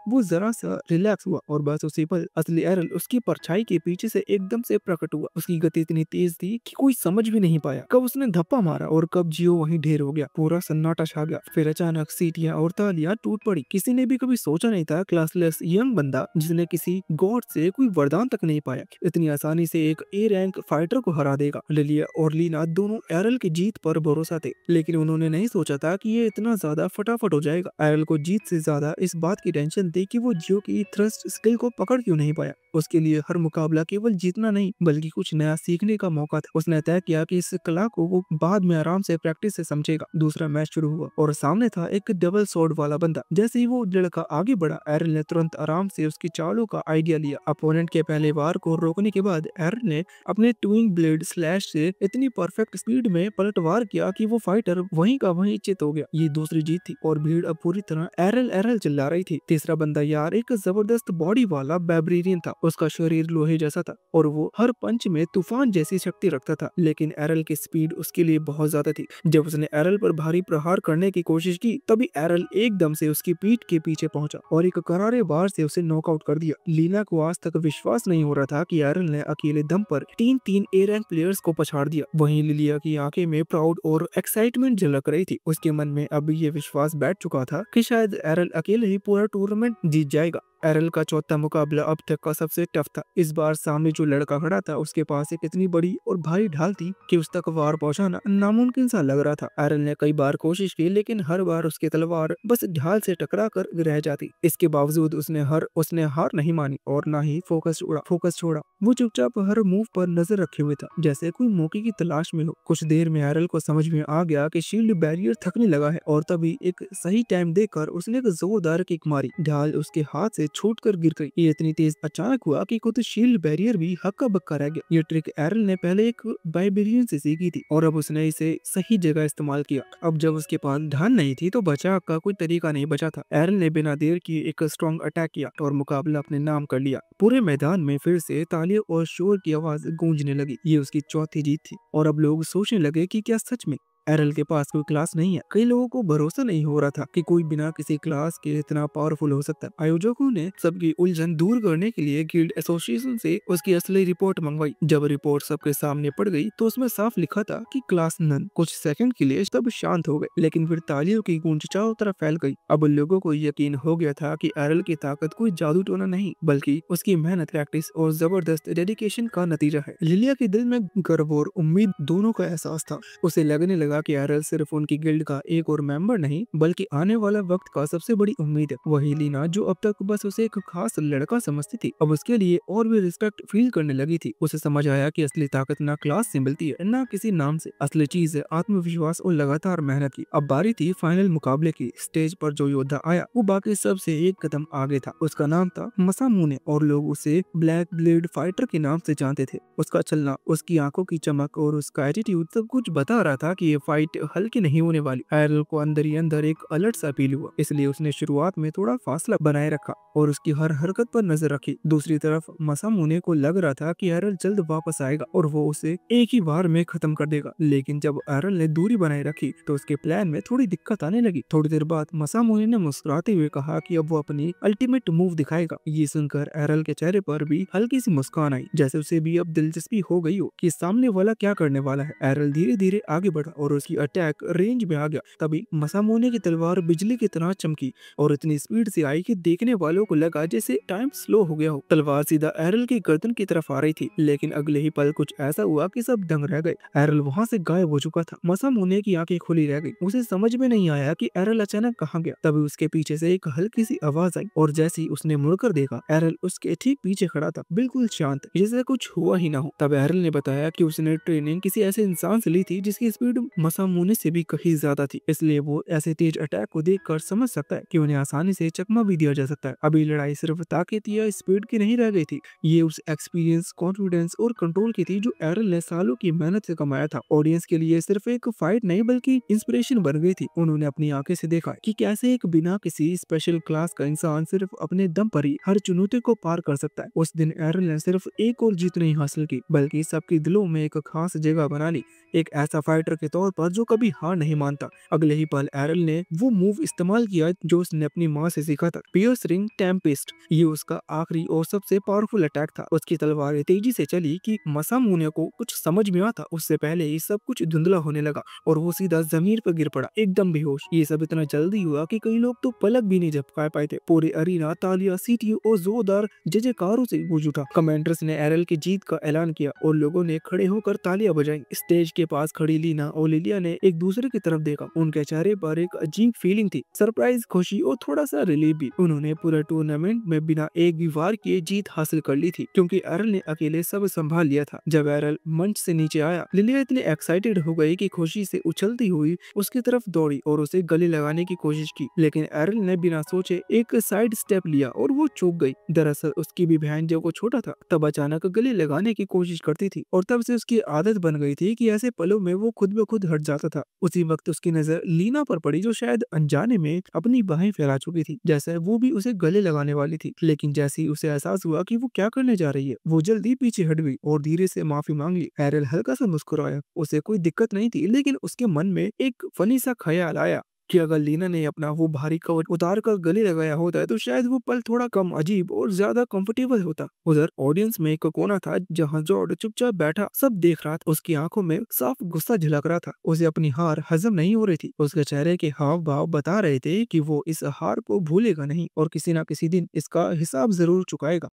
वो जरा सा रिलैक्स हुआ और बस उसी पल असली एरल उसकी परछाई के पीछे से एकदम से प्रकट हुआ। उसकी गति इतनी तेज थी कि कोई समझ भी नहीं पाया कब उसने धप्पा मारा और कब जियो वहीं ढेर हो गया। पूरा सन्नाटा छा गया। फिर अचानक सीटियां और तालियां टूट पड़ी। किसी ने भी कभी सोचा नहीं था क्लासलेस यंग बंदा जिसने किसी गॉड से कोई वरदान तक नहीं पाया इतनी आसानी से एक ए रैंक फाइटर को हरा देगा। लिलिया और लीना दोनों एरल की जीत पर भरोसा थे, लेकिन उन्होंने नहीं सोचा था कि ये इतना ज्यादा फटाफट हो जाएगा। एरल को जीत से ज्यादा इस बात की टेंशन थी कि वो जियो की थ्रस्ट स्किल को पकड़ क्यों नहीं पाया। उसके लिए हर मुकाबला केवल जीतना नहीं बल्कि कुछ नया सीखने का मौका था। उसने तय किया कि इस कला को वो बाद में आराम से प्रैक्टिस से समझेगा। दूसरा मैच शुरू हुआ और सामने था एक डबल स्वॉर्ड वाला बंदा। जैसे ही वो लड़का आगे बढ़ा, एरल ने तुरंत आराम से उसकी चालों का आइडिया लिया। अपोनेंट के पहले वार को रोकने के बाद एरल ने अपने ट्विंग ब्लेड स्लैश से इतनी परफेक्ट स्पीड में पलटवार किया कि वो फाइटर वहीं का वहीं चित हो गया। ये दूसरी जीत थी और भीड़ अब पूरी तरह एरल एरल चिल्ला रही थी। तीसरा बंदा यार एक जबरदस्त बॉडी वाला बैबरीरियन था। उसका शरीर लोहे जैसा था और वो हर पंच में तूफान जैसी शक्ति रखता था, लेकिन एरल की स्पीड उसके लिए बहुत ज्यादा थी। जब उसने एरल पर भारी प्रहार करने की कोशिश की तभी एरल एकदम से उसकी पीठ के पीछे पहुंचा और एक करारे वार से उसे नॉकआउट कर दिया। लीना को आज तक विश्वास नहीं हो रहा था कि एरल ने अकेले दम पर 3 ए रैंक प्लेयर्स को पछाड़ दिया। वहीं लिलिया की आंखें में प्राउड और एक्साइटमेंट झलक रही थी। उसके मन में अब ये विश्वास बैठ चुका था कि शायद एरल अकेले ही पूरा टूर्नामेंट जीत जाएगा। एरल का चौथा मुकाबला अब तक का सबसे टफ था। इस बार सामने जो लड़का खड़ा था उसके पास एक इतनी बड़ी और भारी ढाल थी कि उस तक वार पहुंचाना नामुमकिन सा लग रहा था। एरल ने कई बार कोशिश की, लेकिन हर बार उसकी तलवार बस ढाल से टकरा कर रह जाती। इसके बावजूद उसने हार नहीं मानी और ना ही फोकस छोड़ा। वो चुपचाप हर मूव पर नजर रखे हुए था, जैसे कोई मौके की तलाश में हो। कुछ देर में एरल को समझ में आ गया कि शील्ड बैरियर थकने लगा है और तभी एक सही टाइम देखकर उसने एक जोरदार किक मारी। ढाल उसके हाथ से छूटकर गिर गई। ये इतनी तेज अचानक हुआ कि खुद शील्ड बैरियर भी हक्का बक्का रह गया। ये ट्रिक एरल ने पहले एक बाइबेरियन से सीखी थी और अब उसने इसे सही जगह इस्तेमाल किया। अब जब उसके पास ढाल नहीं थी तो बचाव का कोई तरीका नहीं बचा था। एरल ने बिना देर किए एक स्ट्रॉन्ग अटैक किया और मुकाबला अपने नाम कर लिया। पूरे मैदान में फिर से तालियों और शोर की आवाज गूंजने लगी। ये उसकी चौथी जीत थी और अब लोग सोचने लगे कि क्या सच में एरल के पास कोई क्लास नहीं है। कई लोगों को भरोसा नहीं हो रहा था कि कोई बिना किसी क्लास के इतना पावरफुल हो सकता है। आयोजकों ने सबकी उलझन दूर करने के लिए गिल्ड एसोसिएशन से उसकी असली रिपोर्ट मंगवाई। जब रिपोर्ट सबके सामने पड़ गई तो उसमें साफ लिखा था कि क्लास नन। कुछ सेकंड के लिए सब शांत हो गए, लेकिन फिर तालियों की गूंज चारों तरफ फैल गई। अब लोगों को यकीन हो गया था कि एरल की ताकत कोई जादू टोना नहीं बल्कि उसकी मेहनत, प्रैक्टिस और जबरदस्त डेडिकेशन का नतीजा है। लिलिया के दिल में गर्व और उम्मीद दोनों का एहसास था। उसे लगने लगा लगा कि एरल सिर्फ उनकी गिल्ड का एक और मेंबर नहीं बल्कि आने वाला वक्त का सबसे बड़ी उम्मीद है। वही लीना जो अब तक बस उसे एक खास लड़का समझती थी अब उसके लिए और भी रिस्पेक्ट फील करने लगी थी। उसे समझ आया कि असली ताकत ना क्लास से मिलती है ना किसी नाम से, असली चीज है आत्मविश्वास और लगातार मेहनत की। अब बारी थी फाइनल मुकाबले की। स्टेज पर जो योद्धा आया वो बाकी सबसे एक कदम आगे था। उसका नाम था मसामुने और लोग उसे ब्लैक ब्लेड फाइटर के नाम से जानते थे। उसका चलना, उसकी आंखों की चमक और उसका एटीट्यूड सब कुछ बता रहा था कि ये फाइट हल्की नहीं होने वाली। एरल को अंदर ही अंदर एक अलर्ट सा फील हुआ, इसलिए उसने शुरुआत में थोड़ा फासला बनाए रखा और उसकी हर हरकत पर नजर रखी। दूसरी तरफ मसामुने को लग रहा था कि एरल जल्द वापस आएगा और वो उसे एक ही बार में खत्म कर देगा, लेकिन जब एरल ने दूरी बनाए रखी तो उसके प्लान में थोड़ी दिक्कत आने लगी। थोड़ी देर बाद मसामुने ने मुस्कुराते हुए कहा कि अब वो अपनी अल्टीमेट मूव दिखाएगा। ये सुनकर एरल के चेहरे पर भी हल्की सी मुस्कान आई, जैसे उसे भी अब दिलचस्पी हो गई हो कि सामने वाला क्या करने वाला है। एरल धीरे धीरे आगे बढ़ा और उसकी अटैक रेंज में आ गया। तभी मसामुने की तलवार बिजली की तरह चमकी और इतनी स्पीड से आई कि देखने वालों को लगा जैसे टाइम स्लो हो गया हो। तलवार सीधा एरल की गर्दन की तरफ आ रही थी, लेकिन अगले ही पल कुछ ऐसा हुआ कि सब दंग रह गए। एरल वहां से गायब हो चुका था। मसामुने की आंखें खुली रह गई। उसे समझ में नहीं आया कि एरल अचानक कहाँ गया। तभी उसके पीछे से एक हल्की सी आवाज आई और जैसे ही उसने मुड़कर देखा एरल उसके ठीक पीछे खड़ा था, बिल्कुल शांत, जैसे कुछ हुआ ही ना हो। तब एरल ने बताया कि उसने ट्रेनिंग किसी ऐसे इंसान से ली थी जिसकी स्पीड मसामुने से भी कहीं ज्यादा थी, इसलिए वो ऐसे तेज अटैक को देखकर समझ सकता है कि उन्हें आसानी से चकमा भी दिया जा सकता है। अभी लड़ाई सिर्फ ताकत या स्पीड की नहीं रह गई थी, ये उस एक्सपीरियंस, कॉन्फिडेंस और कंट्रोल की थी जो एरल ने सालों की मेहनत से कमाया था। ऑडियंस के लिए सिर्फ एक फाइट नहीं बल्कि इंस्पिरेशन बन गई थी। उन्होंने अपनी आंखें से देखा कि कैसे एक बिना किसी स्पेशल क्लास का इंसान सिर्फ अपने दम पर ही हर चुनौती को पार कर सकता है। उस दिन एरल ने सिर्फ एक और जीत नहीं हासिल की बल्कि सबके दिलों में एक खास जगह बना ली, एक ऐसा फाइटर के तौर पर जो कभी हार नहीं मानता। अगले ही पल एरल ने वो मूव इस्तेमाल किया जो उसने अपनी माँ से सीखा था, पियर्सिंग टेम्पेस्ट। ये उसका आखिरी और सबसे पावरफुल अटैक था। उसकी तलवार तेजी से चली कि मसामुने को कुछ समझ में आता उससे पहले ही सब कुछ धुंधला होने लगा और वो सीधा जमीन पर गिर पड़ा, एकदम बेहोश। ये सब इतना जल्दी हुआ कि कई लोग तो पलक भी नहीं झपका पाए थे। पूरे अरीना तालियां, सीटियों और जोरदार जयकारों से गूंज उठा। कमेंटर्स ने एरल की जीत का ऐलान किया और लोगों ने खड़े होकर तालियां बजाई। स्टेज के पास खड़ी लीना और लिलिया ने एक दूसरे की तरफ देखा। उनके चेहरे पर एक अजीब फीलिंग थी, सरप्राइज, खुशी और थोड़ा सा रिलीफ भी। उन्होंने पूरे टूर्नामेंट में बिना एक भी वार किए जीत हासिल कर ली थी क्योंकि एरल ने अकेले सब संभाल लिया था। जब एरल मंच से नीचे आया, लिलिया इतनी एक्साइटेड हो गई कि खुशी से उछलती हुई उसकी तरफ दौड़ी और उसे गले लगाने की कोशिश की, लेकिन एरल ने बिना सोचे एक साइड स्टेप लिया और वो चूक गई। दरअसल उसकी भी बहन जब वो छोटा था तब अचानक गले लगाने की कोशिश करती थी और तब से उसकी आदत बन गई थी कि ऐसे पलों में वो खुद ब खुद हट जाता था। उसी वक्त उसकी नजर लीना पर पड़ी जो शायद अनजाने में अपनी बाहें फैला चुकी थी, जैसे वो भी उसे गले लगाने वाली थी। लेकिन जैसे ही उसे एहसास हुआ कि वो क्या करने जा रही है, वो जल्दी पीछे हट गई और धीरे से माफी मांग ली। एरल हल्का सा मुस्कुराया, उसे कोई दिक्कत नहीं थी, लेकिन उसके मन में एक फनी सा ख्याल आया कि अगर लीना ने अपना वो भारी कवच उतार कर गले लगाया होता तो शायद वो पल थोड़ा कम अजीब और ज्यादा कंफर्टेबल होता। उधर ऑडियंस में एक कोना था जहां जॉर्ड चुपचाप बैठा सब देख रहा था। उसकी आंखों में साफ गुस्सा झलक रहा था। उसे अपनी हार हजम नहीं हो रही थी। उसके चेहरे के हाव भाव बता रहे थे कि वो इस हार को भूलेगा नहीं और किसी ना किसी दिन इसका हिसाब जरूर चुकाएगा।